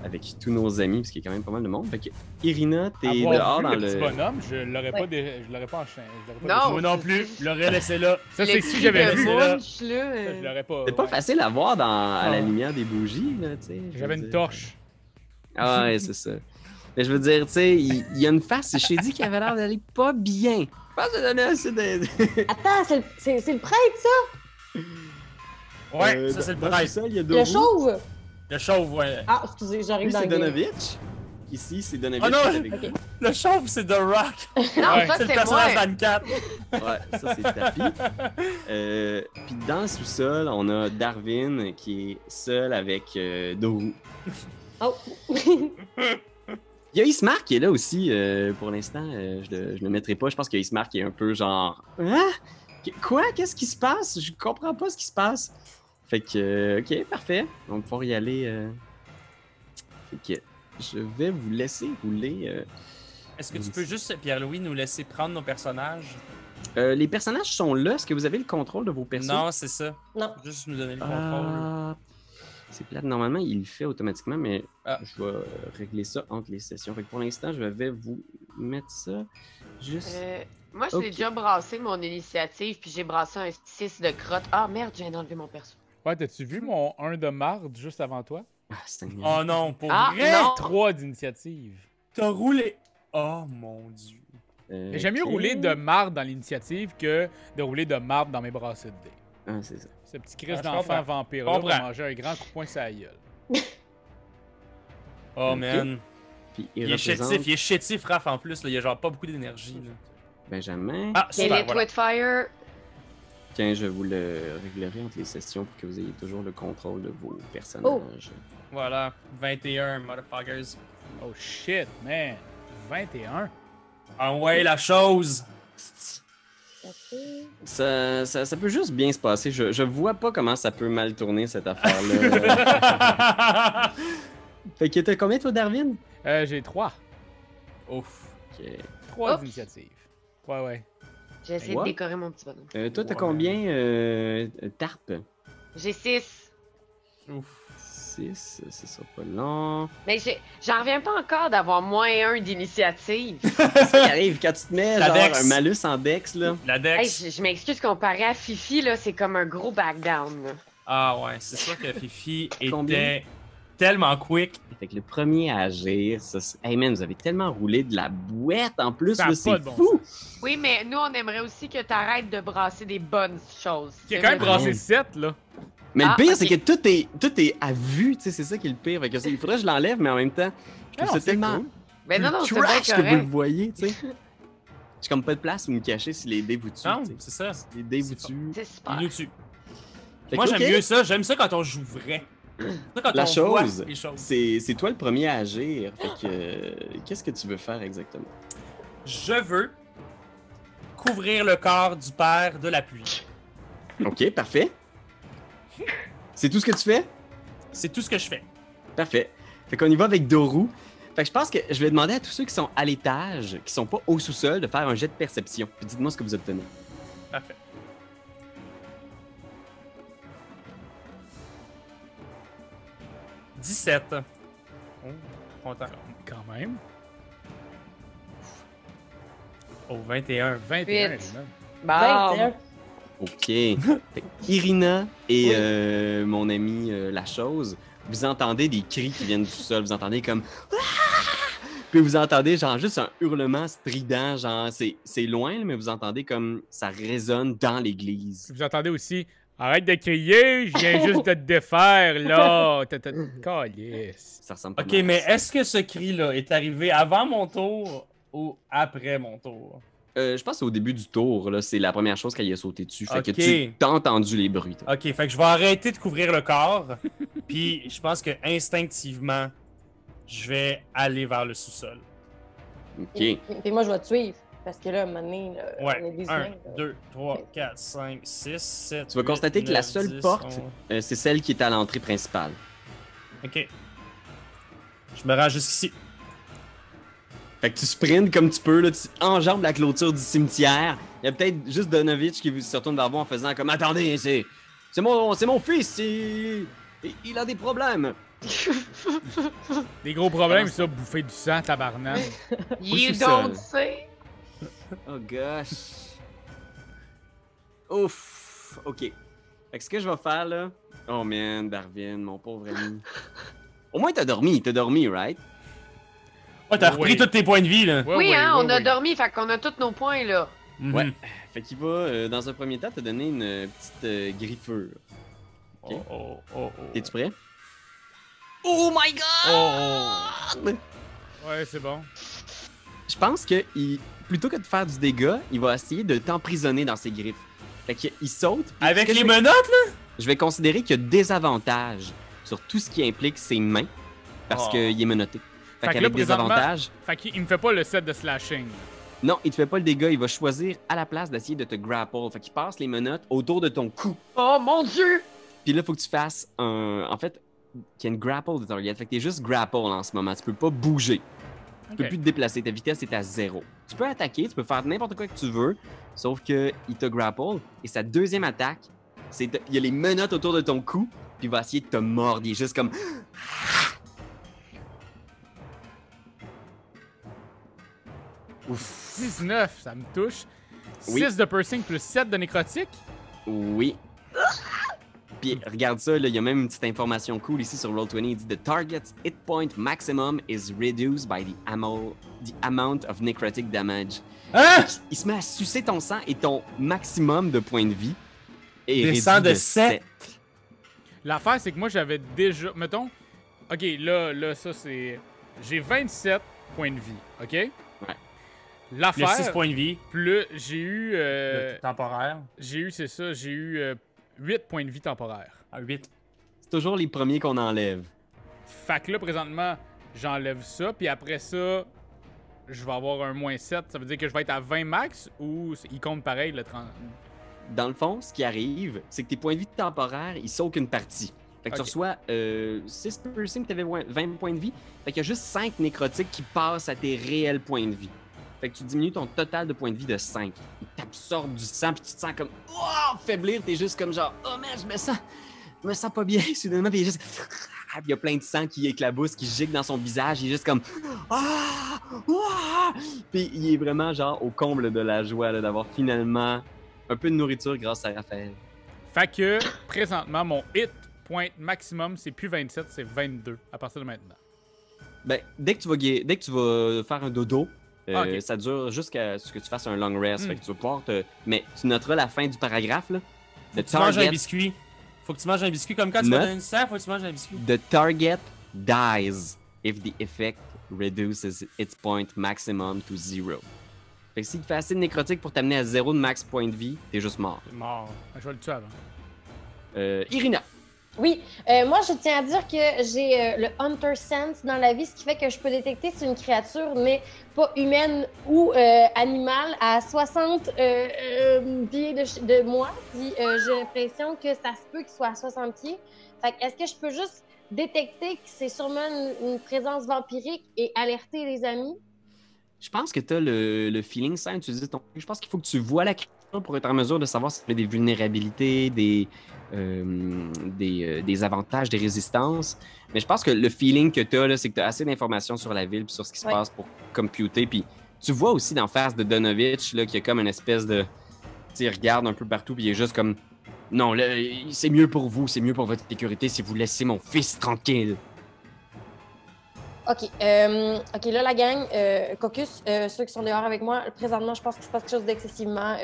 Avec tous nos amis, parce qu'il y a quand même pas mal de monde. Fait que Irina, t'es Avoir dehors vu dans le petit le... bonhomme, je l'aurais Ouais. pas enchaîné. Je l'aurais pas Non. Moi non plus, je l'aurais laissé là. Ça, Le c'est si cri j'avais de vu. là. Munch, là, Ça, je l'aurais pas. C'est pas ouais. facile à voir à la Ah. lumière des bougies, là, tu sais. je J'avais veux une dire. torche. Ah ouais, c'est ça. Mais je veux dire, tu sais, il y a une face, je t'ai dit qu'il avait l'air d'aller pas bien. Je pense que j'ai donné assez de... Attends, c'est le prêtre, ça? Ouais, ça c'est le dans prêtre. sol, il y a Le Doru. chauve? Le chauve, ouais. Ah, excusez, j'arrive Lui, dans c'est le game. Donovitch. Ici, c'est Donovitch. Ah non! avec- Ok. Le chauve, c'est The Rock. Non, Ouais. ça, C'est le c'est personnage moi. d'Anne-Cat. Ouais, ça, c'est Tapi. Puis dans le sous-sol, on a Darwin qui est seul avec Doru. Oh. Il y a Ismar qui est là aussi, pour l'instant. Je le mettrai pas. Je pense que Ismar qui est un peu genre... Ah? Quoi? Qu'est-ce qui se passe? Je comprends pas ce qui se passe. Fait que, ok, parfait. On va pouvoir y aller. Fait que je vais vous laisser rouler. Est-ce que tu peux juste, Pierre-Louis, nous laisser prendre nos personnages? Les personnages sont là. Est-ce que vous avez le contrôle de vos personnages? Non, c'est ça. Non. Juste nous donner le contrôle. C'est plate. Normalement, il le fait automatiquement, mais je vais régler ça entre les sessions. Fait que pour l'instant, je vais vous mettre ça juste... moi, je l'ai déjà brassé, mon initiative, puis j'ai brassé un 6 de crotte. Ah, merde, je viens d'enlever mon perso. Ouais, t'as-tu vu mon 1 de marde juste avant toi? Oh non, pour vrai? Non. 3 d'initiative. T'as roulé... Oh mon Dieu. J'aime mieux rouler de marde dans l'initiative que de rouler de marde dans mes brassées de dés. Ah, c'est ça. Ce petit Christ d'enfant vampire-là va manger un grand coup de poing sur la gueule. Oh man. Puis il est chétif, Raph, en plus. Là. Il y a genre pas beaucoup d'énergie. Benjamin. Ah, super, voilà. With fire. Tiens, je vous le réglerai entre les sessions pour que vous ayez toujours le contrôle de vos personnages. Voilà. 21, motherfuckers. Oh shit, man. 21. Ah ouais, la chose. Ça peut juste bien se passer. Je vois pas comment ça peut mal tourner, cette affaire-là. Fait que t'as combien, toi, Darwin? J'ai 3. Ouf. Okay. 3 d'initiative. Ouais. J'ai essayé de décorer mon petit bonhomme. Toi, t'as combien, Tarp? J'ai 6. Ouf. 6, c'est ça pas long. Mais j'en reviens pas encore d'avoir moins 1 d'initiative. C'est ça qui arrive quand tu te mets genre Dex. un malus en Dex, là. La Dex. Hey, je m'excuse, comparé à Fifi, là, c'est comme un gros backdown. Là. Ah ouais, c'est sûr que Fifi était tellement quick. Fait que le premier à agir, ça... Hey man, vous avez tellement roulé de la boîte en plus, ça là, c'est fou! Oui, mais nous, on aimerait aussi que t'arrêtes de brasser des bonnes choses. Il a quand même brassé 7, là. Mais le pire, c'est que tout est à vue, tu sais, c'est ça qui est le pire. Fait que il faudrait que je l'enlève, mais en même temps, je trouve ça tellement cool. Mais non, c'est bien trash que vous le correct. voyez, tu sais. J'ai comme pas de place où me cacher si les dés vous tuent. Non, t'sais. c'est ça. Si les dés vous tuent. C'est super. Il nous tue. Fait Moi, que, j'aime ok. mieux ça. J'aime ça quand on joue vrai. Ça, quand La on voit chose, les choses. c'est toi le premier à agir. Fait que, qu'est-ce que tu veux faire exactement? Je veux couvrir le corps du père de la pluie. Ok, parfait. C'est tout ce que tu fais? C'est tout ce que je fais. Parfait. Fait qu'on y va avec Doru. Fait que je pense que je vais demander à tous ceux qui sont à l'étage, qui sont pas au sous-sol, de faire un jet de perception. Puis dites-moi ce que vous obtenez. Parfait. « 17. Oh, content. Quand même. Oh, 21. 21. Huit. man. Bon. OK. Fait que Irina et mon ami La Chose, vous entendez des cris qui viennent du sol. Vous entendez comme... Puis vous entendez genre juste un hurlement strident. Genre, c'est loin, mais vous entendez comme ça résonne dans l'église. Vous entendez aussi, arrête de crier, je viens juste de te défaire, là. Calisse. Ça ressemble pas Ok, mal à mais ça. est-ce que ce cri-là est arrivé avant mon tour ou après mon tour? Je pense que c'est au début du tour, là, c'est la première chose qu'elle y a sauté dessus. Fait que Ok. tu t'as entendu les bruits. toi. Ok, fait que je vais arrêter de couvrir le corps. Puis je pense que instinctivement, je vais aller vers le sous-sol. OK. Puis moi, je vais te suivre. Parce que là, à un moment donné, là, on est Ouais. des 1, humains, là. 2, 3, 4, 5, 6, 7. Tu vas constater que la seule 10, porte, 11. c'est celle qui est à l'entrée principale. Ok. Je me rends jusqu'ici. Fait que tu sprintes comme tu peux, là, tu enjambes la clôture du cimetière. Il y a peut-être juste Donovitch qui se retourne vers vous en faisant comme « Attendez, c'est mon fils, il a des problèmes. Des gros problèmes, ça, bouffer du sang, tabarnak. You sous-sol. don't say. » Oh gosh. Ouf. OK. Fait que ce que je vais faire, là... Oh man, Darwin, mon pauvre ami. Au moins, t'as dormi, right? Ouais, t'as repris Oui. tous tes points de vie, là. Ouais, Oui, ouais, hein, ouais, on a ouais. dormi, fait qu'on a tous nos points, là. Mhm. Ouais. Fait qu'il va, dans un premier temps, te donner une petite griffure. Oh, oh, oh, oh. T'es-tu prêt? Oh my god! Oh, Ouais, c'est bon. Je pense que plutôt que de faire du dégât, il va essayer de t'emprisonner dans ses griffes. Fait qu'il saute. puis Avec ce que les je vais- menottes, là? Je vais considérer qu'il y a des avantages sur tout ce qui implique ses mains parce Oh. qu'il est menotté. Fait Fait que qu'avec là, des présentement- avantages, Fait qu'il me fait pas le set de slashing. non, il te fait pas le dégât, il va choisir à la place d'essayer de te grapple. Fait qu'il passe les menottes autour de ton cou. Oh mon Dieu! Puis là, faut que tu fasses un. En fait, qu'il y ait une grapple de target. Fait que t'es juste grapple en ce moment. Tu peux pas bouger. Tu peux Ok. plus te déplacer. Ta vitesse est à 0. Tu peux attaquer, tu peux faire n'importe quoi que tu veux. Sauf que il te grapple. Et sa deuxième attaque, il y a les menottes autour de ton cou. puis il va essayer de te mordre. Il est juste comme... Ouf. 19, ça me touche. Oui. 6 de piercing plus 7 de nécrotique. Oui. Puis regarde ça, il y a même une petite information cool ici sur Roll20. Il dit « The target's hit point maximum is reduced by the amount of necrotic damage. » Il se met à sucer ton sang et ton maximum de points de vie est réduit de 7. L'affaire, c'est que moi, j'avais déjà... Mettons... OK, là, ça, c'est... J'ai 27 points de vie, OK? Ouais. L'affaire... Le 6 points de vie. Plus j'ai eu... temporaire. J'ai eu, c'est ça, j'ai eu 8 points de vie temporaires. Ah, 8. C'est toujours les premiers qu'on enlève. Fait que là, présentement, j'enlève ça, puis après ça, je vais avoir un moins 7. Ça veut dire que je vais être à 20 max ou il compte pareil, le 30... Dans le fond, ce qui arrive, c'est que tes points de vie temporaires, ils sauvent qu'une partie. Fait que tu reçois 6 piercing, tu avais 20 points de vie. Fait qu'il y a juste 5 nécrotiques qui passent à tes réels points de vie. Fait que tu diminues ton total de points de vie de 5. Il t'absorbe du sang, puis tu te sens comme faiblir. T'es juste comme genre, oh man, je me sens pas bien, soudainement. Puis il est juste. Puis il y a plein de sang qui éclabousse, qui gicle dans son visage. Il est juste comme. Puis il est vraiment genre au comble de la joie là, d'avoir finalement un peu de nourriture grâce à Raphaël. Fait que présentement, mon hit point maximum, c'est plus 27, c'est 22 à partir de maintenant. Ben, dès que tu vas faire un dodo, Ok. ça dure jusqu'à ce que tu fasses un long rest. Fait que tu vas pouvoir Mais tu noteras la fin du paragraphe, là. Faut que tu manges un biscuit. Faut que tu manges un biscuit comme quand tu vas donner une sang, faut que tu manges un biscuit. The target dies if the effect reduces its point maximum to 0. Fait que si tu fais assez de nécrotique pour t'amener à 0 de max point de vie, t'es juste mort. C'est mort. Je vais le tuer avant. Irina. Oui, moi je tiens à dire que j'ai le Hunter Sense dans la vie, ce qui fait que je peux détecter si une créature n'est pas humaine ou animale à 60 pieds de moi. Puis j'ai l'impression que ça se peut qu'il soit à 60 pieds. Fait que est-ce que je peux juste détecter que c'est sûrement une présence vampirique et alerter les amis? Je pense que tu as le feeling sans utiliser ton. Je pense qu'il faut que tu vois la créature pour être en mesure de savoir si tu as des vulnérabilités, des avantages, des résistances. Mais je pense que le feeling que tu as, c'est que tu as assez d'informations sur la ville et sur ce qui se passe pour computer. Puis tu vois aussi d'en face de Donovitch là, qu'il y a comme une espèce de. Tu sais, il regarde un peu partout, puis il est juste comme. Non, là, c'est mieux pour vous, c'est mieux pour votre sécurité si vous laissez mon fils tranquille. OK. OK, là, la gang, Caucus, ceux qui sont dehors avec moi, présentement, je pense qu'il se passe quelque chose d'excessivement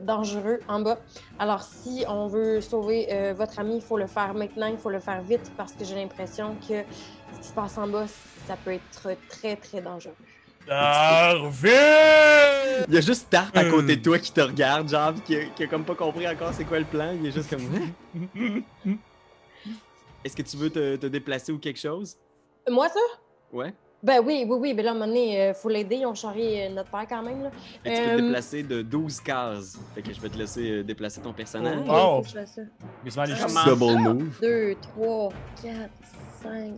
dangereux en bas. Alors, si on veut sauver votre ami, il faut le faire maintenant, il faut le faire vite, parce que j'ai l'impression que ce qui se passe en bas, ça peut être très, très dangereux. Darvin! Il y a juste Tarp à côté de toi qui te regarde, genre, qui a comme pas compris encore c'est quoi le plan. Il est juste comme. Est-ce que tu veux te déplacer ou quelque chose? Moi, ça? Ouais. Ben oui. Ben là, à un moment donné, faut l'aider. Ils ont charrié notre père quand même. Là. Tu peux te déplacer de 12 cases. Fait que je vais te laisser déplacer ton personnage. Oh. Je fais ça. Mais tu vas aller Juste double move. 2, 3, 4, 5,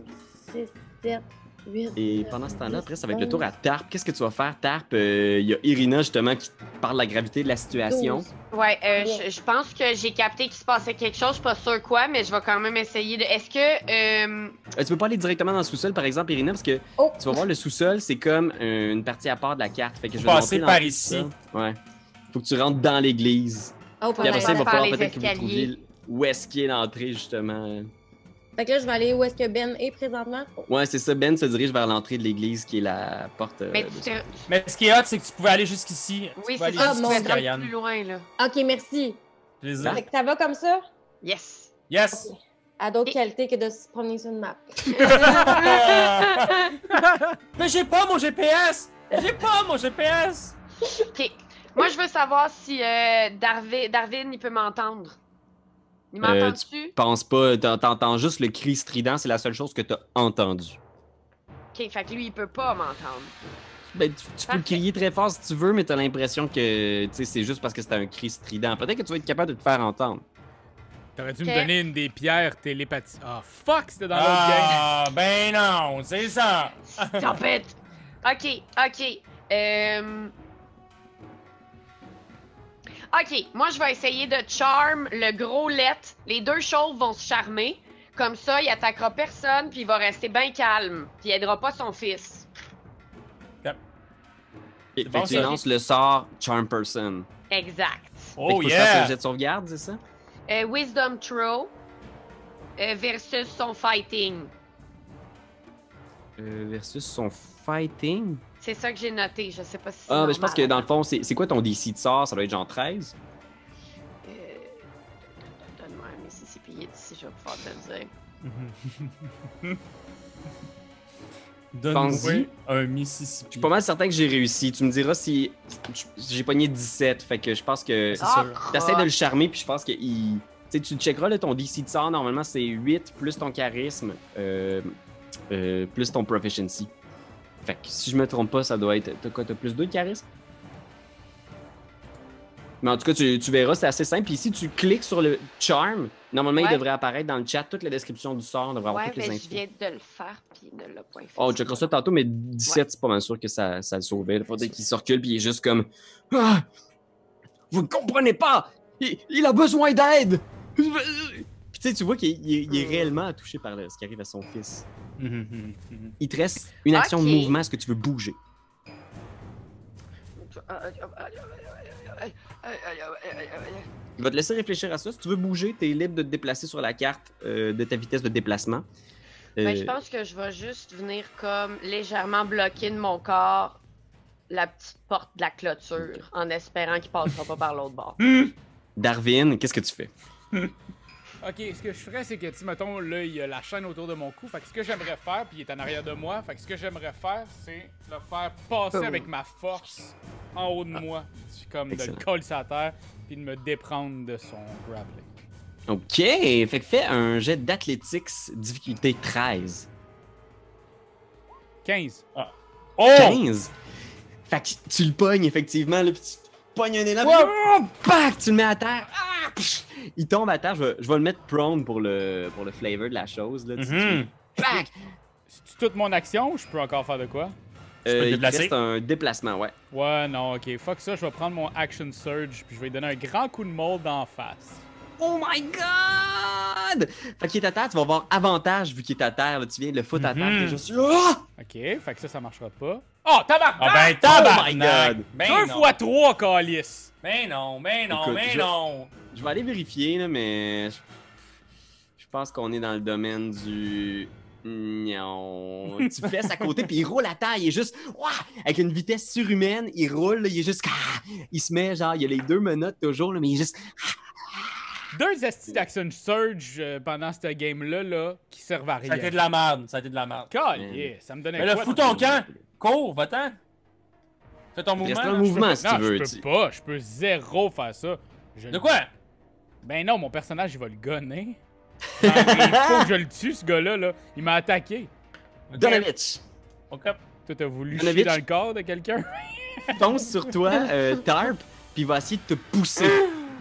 6, 7, 8. Et pendant ce temps-là, après, ça va être le tour à Tarp. Qu'est-ce que tu vas faire, Tarp? Il y a Irina, justement, qui parle de la gravité de la situation. 12. Ouais, je pense que j'ai capté qu'il se passait quelque chose. Je suis pas sûre quoi, mais je vais quand même essayer de. Est-ce que. Tu peux pas aller directement dans le sous-sol, par exemple, Irina, parce que tu vas voir le sous-sol, c'est comme une partie à part de la carte. Fait que je vais passer montrer par l'entrée ici. de ça. Ouais. Faut que tu rentres dans l'église. Oh, Puis après ça, il va par falloir les peut-être que vous escaliers. trouviez où est-ce qu'il est l'entrée, justement. Fait que là, je vais aller où est-ce que Ben est présentement. Ouais, c'est ça. Ben se dirige vers l'entrée de l'église, qui est la porte. Mais, de ça. Mais ce qui est hot, c'est que tu pouvais aller jusqu'ici. Oui, Tu peux c'est aller ça. mon jusqu'ici, Dieu. Karianne. Plus loin, là. OK, merci. Plaisir. Fait que ça va comme ça? Yes. Yes! À d'autres qualités que de se promener sur une map. Mais j'ai pas mon GPS! J'ai pas mon GPS! OK. Moi, je veux savoir si Darwin, il peut m'entendre. Il m'entend-tu? Pense pas. T'entends juste le cri strident, c'est la seule chose que t'as entendu. OK, fait que lui, il peut pas m'entendre. Ben, tu peux le crier très fort si tu veux, mais t'as l'impression que c'est juste parce que c'est un cri strident. Peut-être que tu vas être capable de te faire entendre. T'aurais dû Ok. me donner une des pierres télépathiques. Ah, fuck, c'était dans l'autre game. Ah, ben non, c'est ça! Stop it! OK. OK, moi, je vais essayer de charm le gros let. Les deux chauves vont se charmer. Comme ça, il attaquera personne, puis il va rester bien calme. Puis il aidera pas son fils. Fait que tu lances le sort Charm Person. Exact. Oh yeah! Un jet de sauvegarde, c'est ça? Wisdom Throw versus son Fighting. Versus son Fighting? C'est ça que j'ai noté, je sais pas si c'est mais je pense que dans le fond, c'est quoi ton DC de sort? Ça doit être genre 13? Donne-moi un Mississippi d'ici, je vais pouvoir te le dire. Donne-moi un Mississippi. Je suis pas mal certain que j'ai réussi. Tu me diras si... J'ai pogné 17, fait que je pense que... T'essaies de le charmer, puis je pense que... Tu checkeras là, ton DC de sort, normalement c'est 8 plus ton charisme, plus ton proficiency. Fait que si je me trompe pas, ça doit être... T'as quoi, t'as plus 2 de charisme? Mais en tout cas, tu verras, c'est assez simple. Puis si tu cliques sur le charm, normalement, il devrait apparaître dans le chat. Toute la description du sort, on devrait avoir toutes les infos. Je viens de le faire, puis ne l'a pas fait. Oh, je checkera ça tantôt, mais 17, c'est pas mal sûr que ça le sauvait. Il faudrait qu'il se recule, puis il est juste comme... Ah! Vous ne comprenez pas! Il a besoin d'aide! Puis tu sais, tu vois qu'il est réellement touché par ce qui arrive à son fils. Il te reste une action de mouvement. Est-ce que tu veux bouger? Je vais te laisser réfléchir à ça. Si tu veux bouger, tu es libre de te déplacer sur la carte de ta vitesse de déplacement. Je pense que je vais juste venir comme légèrement bloquer de mon corps la petite porte de la clôture en espérant qu'il passera pas par l'autre bord. Darwin, qu'est-ce que tu fais? Ok, ce que je ferais, c'est que, mettons, là, il y a la chaîne autour de mon cou. Fait que ce que j'aimerais faire, puis il est en arrière de moi, fait que ce que j'aimerais faire, c'est le faire passer avec ma force en haut de moi. Comme de le coller sur la terre, puis de me déprendre de son grappling. Ok, fait que fais un jet d'athlétiques, difficulté 13. 15. Ah. Oh! 15? Fait que tu le pognes, effectivement, là, puis tu pognes un élan, puis tu le mets à terre. Ah! Il tombe à terre. Je vais le mettre prone pour le flavor de la chose. Là, C'est toute mon action, je peux encore faire de quoi? Il reste un déplacement, ouais. Ouais, non, ok. Fuck ça, je vais prendre mon Action Surge, puis je vais lui donner un grand coup de maul d'en face. Oh my god! Fait qu'il est à terre, tu vas avoir avantage vu qu'il est à terre. Là, tu viens de le foutre à terre, t'es juste... Ok, fait que ça marchera pas. Oh, tabarnak! Ah ben tabarnak! Oh my god! 2 fois 3, calice! Mais non! Écoute, je vais aller vérifier, là, mais... Je pense qu'on est dans le domaine du... Non. Tu fesses à côté, puis il roule à terre. Il est juste... Ouah! Avec une vitesse surhumaine, il roule, là, il est juste... Il se met, genre, il y a les 2 menottes toujours, là, mais il est juste... 2 astis d'Action Surge pendant cette game-là, là, qui servent à rien. Ça a été de la merde. Ça Ça me donnait quoi? Mais là, fous ton camp! Cours, va-t'en! Fais ton mouvement. Reste un mouvement, si tu veux. Je peux pas. Je peux zéro faire ça. De quoi? Ben non, mon personnage, il va le gonner. Il faut que je le tue, ce gars-là. Là. Il m'a attaqué. Donovitch! OK. Toi, t'as voulu chier dans le corps de quelqu'un? Fonce sur toi, Tarp, puis il va essayer de te pousser.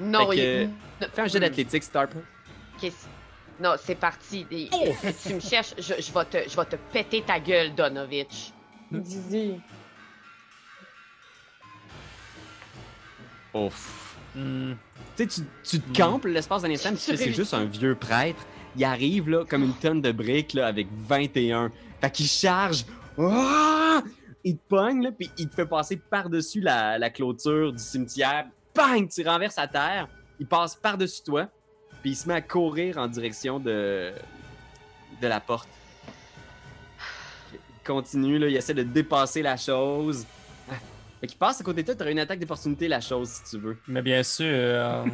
Non, fais un jet d'athlétique, Tarp. Non, c'est parti. Si tu me cherches, je vais te péter ta gueule, Donovitch. Dizzy. Ouf. Tu sais, tu te campes l'espace d'un instant, tu fais c'est juste un vieux prêtre. Il arrive là comme une tonne de briques là, avec 21. Fait qu'il charge. Oh! Il te pogne, là, puis il te fait passer par-dessus la clôture du cimetière. Bang! Tu renverses à terre. Il passe par-dessus toi, puis il se met à courir en direction de la porte. Il continue, là, il essaie de dépasser la chose. Fait qu'il passe à côté de toi, t'auras une attaque d'opportunité, la chose, si tu veux. Mais bien sûr,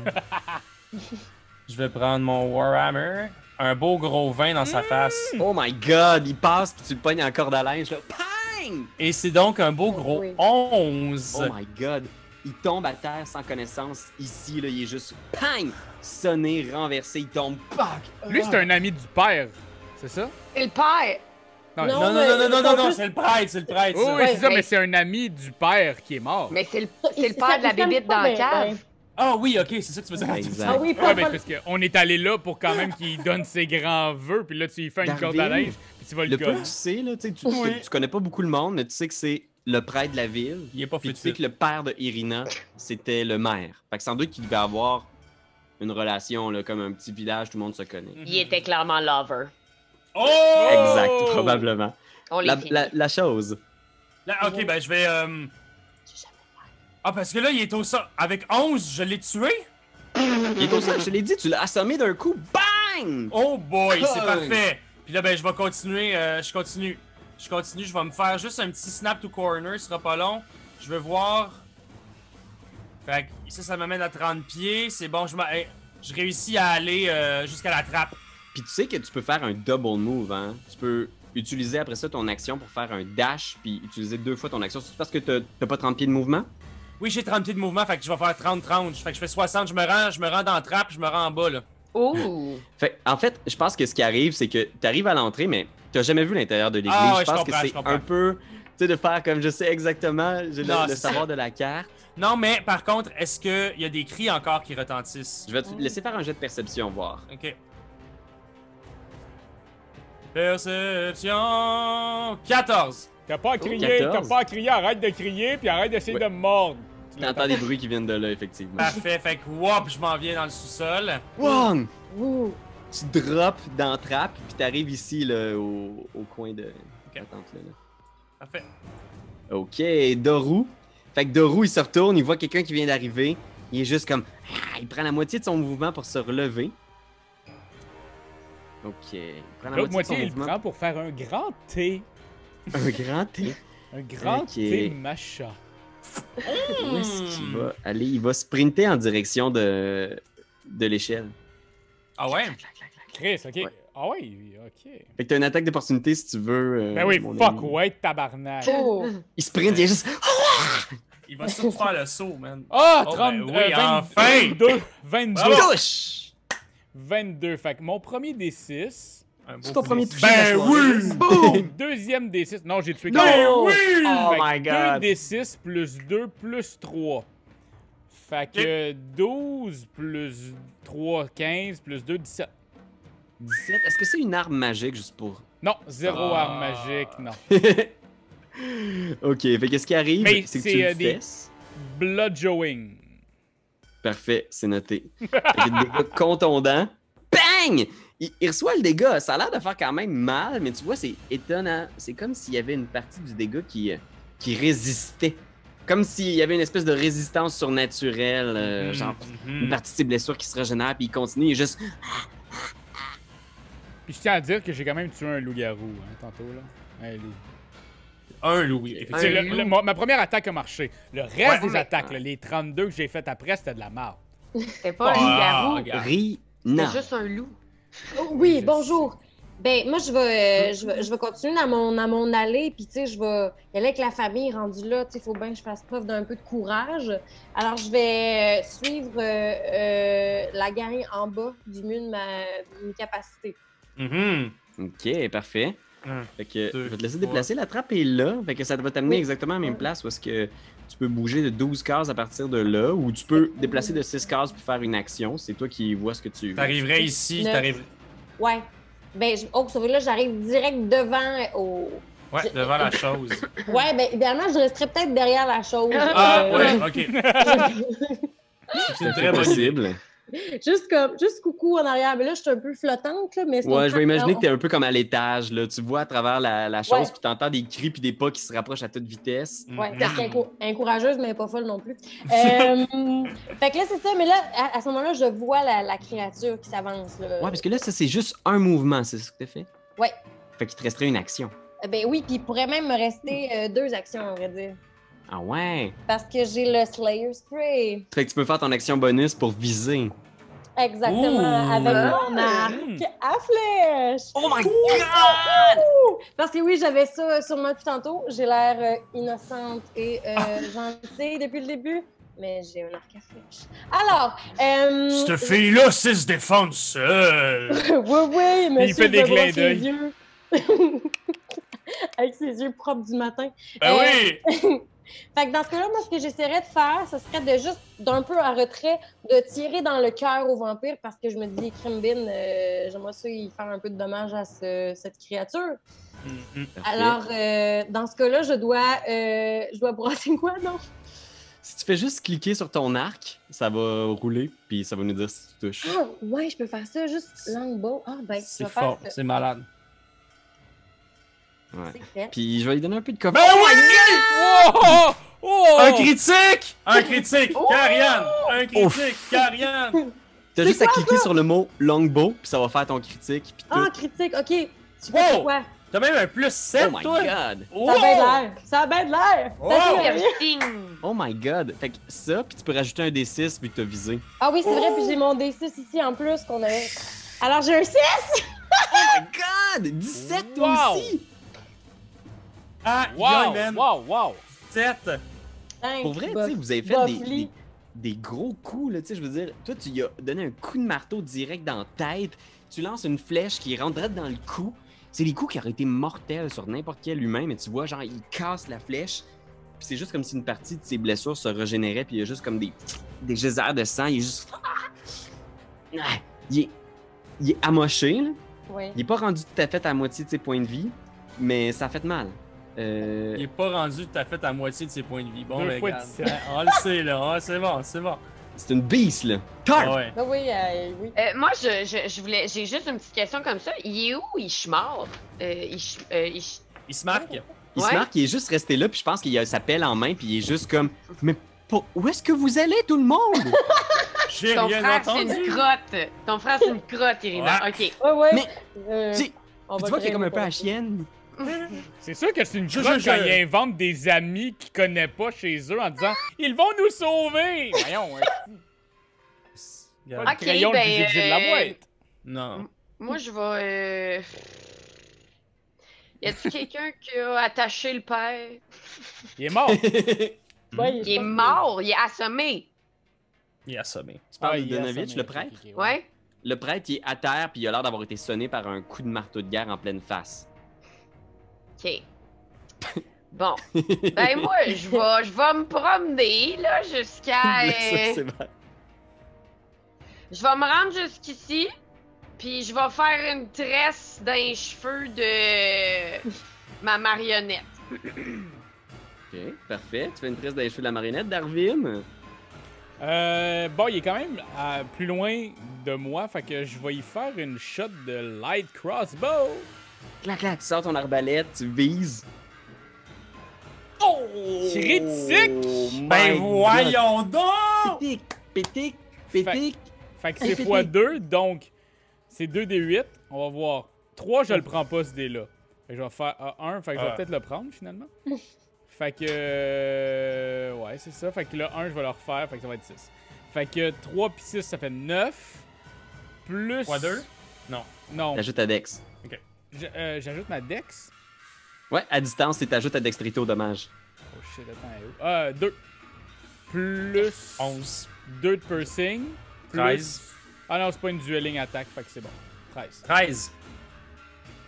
je vais prendre mon Warhammer. Un beau gros 20 dans sa face. Oh my god, il passe, puis tu le pognes en corde à linge, là. Pang! Et c'est donc un beau gros 11. Oh my god. Il tombe à terre sans connaissance. Ici, là, il est juste pang! Sonné, renversé, il tombe. Pac! Lui, c'est un ami du père. C'est ça? Et le père! Non, c'est le prêtre, Oui, c'est ça, mais c'est un ami du père qui est mort. Mais c'est le père de la bébite dans la cave. Ah oui, ok, c'est ça que tu veux dire. Exact. Ah oui, Ouais, mais parce qu'on est allé là pour quand même qu'il donne ses grands vœux, puis là, tu lui fais une corde à linge, puis tu vas le peu que gonner. tu sais, là, tu connais pas beaucoup le monde, mais tu sais que c'est le prêtre de la ville. Il est pas Puis futur. tu sais que le père de Irina, c'était le maire. Fait que sans doute qu'il devait avoir une relation, là, comme un petit village, tout le monde se connaît. Il était clairement lover. Oh! Exact, probablement. On les La chose. Là, ok, ben je vais. Ah, parce que là, il est au sol. Avec 11, je l'ai tué? Il est au sol, je te l'ai dit, tu l'as assommé d'un coup. Bang! Oh boy, c'est Bang! parfait. Puis là, ben, je vais continuer. Je continue. Je vais me faire juste un petit snap to corner, ce sera pas long. Je veux voir. Fait que ça m'amène à 30 pieds. C'est bon, je réussis à aller jusqu'à la trappe. Puis tu sais que tu peux faire un double move, hein? Tu peux utiliser après ça ton action pour faire un dash, puis utiliser 2 fois ton action. C'est parce que t'as pas 30 pieds de mouvement? Oui, j'ai 30 pieds de mouvement, fait que je vais faire 30-30. Fait que je fais 60, je me rends dans la trappe, je me rends en bas, là. Ouh! En fait, je pense que ce qui arrive, c'est que t'arrives à l'entrée, mais t'as jamais vu l'intérieur de l'église. Ah ouais, je pense je que comprends, c'est je comprends. un peu, tu sais, de faire comme je sais exactement, j'ai Non, le c'est savoir ça. de la carte. Non, mais par contre, est-ce qu'il y a des cris encore qui retentissent? Je vais te laisser faire un jet de perception, voir. Ok. Perception 14. T'as pas à crier, 14. arrête de crier, puis arrête d'essayer Ouais. de me mordre. T'entends des bruits qui viennent de là, effectivement. Parfait, fait que whoop, je m'en viens dans le sous-sol. Wong! Ouh. Tu drops dans la trappe, puis t'arrives ici, là, au coin de la tente, là. Parfait. Ok, Doru. Fait que Doru, il se retourne, il voit quelqu'un qui vient d'arriver. Il est juste comme... Il prend la moitié de son mouvement pour se relever. Ok, il prend la L'autre moitié moitié, de il son le mouvement. prend pour faire un grand T. Un grand T. Un grand Ok. T macha. Où est-ce qu'il va aller? Il va sprinter en direction de l'échelle. Ah ouais? Chris, ok. Ouais. Ah ouais, ok. Fait que t'as une attaque d'opportunité si tu veux. Ben oui, mon fuck, ami. ouais, tabarnak. Oh. Il sprint, il est juste... Il va surtout faire le saut, man. Ah, Oh, 30, ben oui, enfin! 22. Bravo! Touche! 22. Fait que mon premier D6. Un beau C'est ton premier poulet. toucher de la Ben soirée. oui! Boom! Deuxième D6. Non, j'ai tué Ben quelqu'un. oui! Oh Fait que my god! 2 D6 plus 2 plus 3. Fait que 12 plus 3, 15 plus 2, 17. 17. Est-ce que c'est une arme magique juste pour... Non, zéro Ah. arme magique, non. Ok, fait que ce qui arrive, Mais c'est que c'est, tu le des- fesses. Bloodjowing. Parfait, c'est noté. Fait que le dégât contondant. Bang! Il reçoit le dégât. Ça a l'air de faire quand même mal, mais tu vois, c'est étonnant. C'est comme s'il y avait une partie du dégât qui résistait. Comme s'il y avait une espèce de résistance surnaturelle. Genre, une partie de ses blessures qui se régénère, puis il continue, il est juste... Puis je tiens à dire que j'ai quand même tué un loup-garou, hein, tantôt, là. Un loup. Un loup, Tu sais, effectivement. ma première attaque a marché. Le reste Ouais, des mais- attaques, là, les 32 que j'ai faites après, c'était de la merde. C'était pas un loup-garou, regarde. Non. c'était juste un loup. Oh, oui, Je bonjour. Ben, moi, je vais continuer dans mon allée, puis, tu sais, je vais y aller avec la famille rendue là. Tu sais, il faut bien que je fasse preuve d'un peu de courage. Alors, je vais suivre la gang en bas du mur de mes capacités. Mhm. Ok, parfait. Un, Fait que deux, je vais te laisser trois. déplacer. La trappe est là. Fait que ça va t'amener Oui. exactement à la même Ouais. place où est-ce que tu peux bouger de 12 cases à partir de là, ou tu peux déplacer de 6 cases puis faire une action. C'est toi qui vois ce que tu veux. T'arriverais ici, Neuf. t'arrives. Ouais. Ben, oh, ça veut dire là, j'arrive direct devant au. Ouais, devant la chose. Ouais, ben, idéalement, je resterais peut-être derrière la chose. Ah, ouais, ok. C'est C'est une très bonne idée. possible. Juste coucou en arrière. Mais là, je suis un peu flottante, là, mais c'est Ouais, pas je vais imaginer que grave. t'es un peu comme à l'étage, là. Tu vois à travers la chose, Ouais. puis t'entends des cris puis des pas qui se rapprochent à toute vitesse. Ouais, Mhm. parce qu'elle est courageuse, mais pas folle non plus. Fait que là, c'est ça. Mais là, à ce moment-là, je vois la créature qui s'avance. là. Ouais, parce que là, ça, c'est juste un mouvement, c'est ce que t'as fait? Ouais. Fait qu'il te resterait une action. Ben oui, puis il pourrait même me rester 2 actions, on va dire. Ah ouais? Parce que j'ai le Slayer Spray. Fait que tu peux faire ton action bonus pour viser. Exactement, Ouh. avec mon arc à flèche. Oh my god! Parce que oui, j'avais ça sur moi depuis tantôt. J'ai l'air innocente et gentille depuis le début, mais j'ai un arc à flèche. Alors, Cette fille-là sait se défendre seule. oui, monsieur Il fait des Benoît, clins ses d'œil. yeux. Avec ses yeux propres du matin. Ben oui! Fait que dans ce cas-là, moi, ce que j'essaierais de faire, ce serait de juste, d'un peu en retrait, de tirer dans le cœur au vampire parce que je me dis, Crimbin, j'aimerais ça y faire un peu de dommage à cette créature. Mhm. Parfait. Alors, dans ce cas-là, je dois brasser quoi, non? Si tu fais juste cliquer sur ton arc, ça va rouler, puis ça va nous dire si tu touches. Ah, ouais, je peux faire ça, juste longbow. Ah, ben, je C'est vais faire fort, ça. c'est malade. Ouais. C'est fait. Puis je vais lui donner un peu de cover. Ben oui! Oh! Oh! Un critique! Un critique! Oh! Carian! Un critique! Ouf. Carian! T'as C'est juste à quoi, cliquer sur le mot longbow, puis ça va faire ton critique, puis tout. Ah, critique, ok. Tu Wow! fais quoi? T'as même un plus 7, Oh my toi! god! Wow! Ça a bien de l'air. Ça a bien de l'air. Wow! Ça fait rien. Piercing! Oh my god! Fait que ça, puis tu peux rajouter un D6 vu que t'as visé. Ah oui, c'est vrai, puis j'ai mon D6 ici en plus qu'on avait. Alors j'ai un 6! Oh my god! 17 toi Wow! aussi! Ah, Wow! young man! Wow! Wow! 7! Pour vrai, tu sais, vous avez fait des gros coups, là, tu sais, je veux dire, toi, tu lui as donné un coup de marteau direct dans la tête, tu lances une flèche qui rentre direct dans le cou. C'est des coups qui auraient été mortels sur n'importe quel humain, mais tu vois, genre, il casse la flèche, puis c'est juste comme si une partie de ses blessures se régénérait, puis il y a juste comme des geysers de sang, il est juste... Ah! Il est amoché, là. Oui. Il est pas rendu tout à fait à moitié de ses points de vie, mais ça a fait mal. Il est pas rendu tout à fait à moitié de ses points de vie. Bon, 2 ben, fois regarde. 17. On le sait, là. Ah, c'est bon, c'est bon. C'est une beast, là. Tarp! Ah ouais. Ah oui, oui. Moi, je voulais. J'ai juste une petite question comme ça. Il est où, Ishmar? Il se marque. Il Ouais. se marque, il est juste resté là, puis je pense qu'il a sa pelle en main, puis il est juste comme... Mais où est-ce que vous allez, tout le monde? J'ai Ton rien frère, c'est entendu. une crotte. Ton frère, c'est une crotte, Irina. Ouais. Ok. Ouais, ouais. Mais, Tu sais, on va tu vois qu'il est créer comme un peu à pour- chienne. C'est sûr que c'est une Je- crotte je- quand ils inventent des amis qu'ils connaissent pas chez eux en disant « Ils vont nous sauver! » Voyons, Regarde. pas le Ok, crayon ben, le plus épais de la boîte. Non. Moi, je vais. Y a-tu quelqu'un qui a attaché le père? Il est mort. Ouais, Il est pas- mort, il est assommé. Il est assommé. Tu parles Ah, de il est Donovitch, assommé, le ok, prêtre? ok, ok, Ouais? Le prêtre, il est à terre, puis il a l'air d'avoir été sonné par un coup de marteau de guerre en pleine face. Ok. Bon. Ben, moi, je vais me promener, là, jusqu'à. Ça, c'est vrai. Je vais me rendre jusqu'ici, puis je vais faire une tresse dans les cheveux de ma marionnette. Ok, parfait. Tu fais une tresse dans les cheveux de la marionnette, Darwin? Bon, il est quand même plus loin de moi, fait que je vais y faire une shot de light crossbow. Clac, clac, tu sors ton arbalète, tu vises. Oh! Critique! Ben my voyons God. donc! Pétique, pétique, pétique. Fait que c'est x2, donc c'est 2d8. On va voir. 3, je le prends pas ce dé-là. Fait que je vais faire 1, fait que je vais Ah. peut-être le prendre finalement. Fait que. Ouais, c'est ça. Fait que le 1, je vais le refaire, fait que ça va être 6. Fait que 3 puis 6, ça fait 9. Plus. Fois 2? Non. Non. T'ajoutes ta dex. J'ajoute ma dex. Ouais, à distance, c'est t'ajoutes ta dextérité au dommage. Oh shit, attends, elle est où? 2. Plus. 11. 2 de piercing. Plus... 13. Ah non, c'est pas une dueling attack, fait que c'est bon. 13. 13.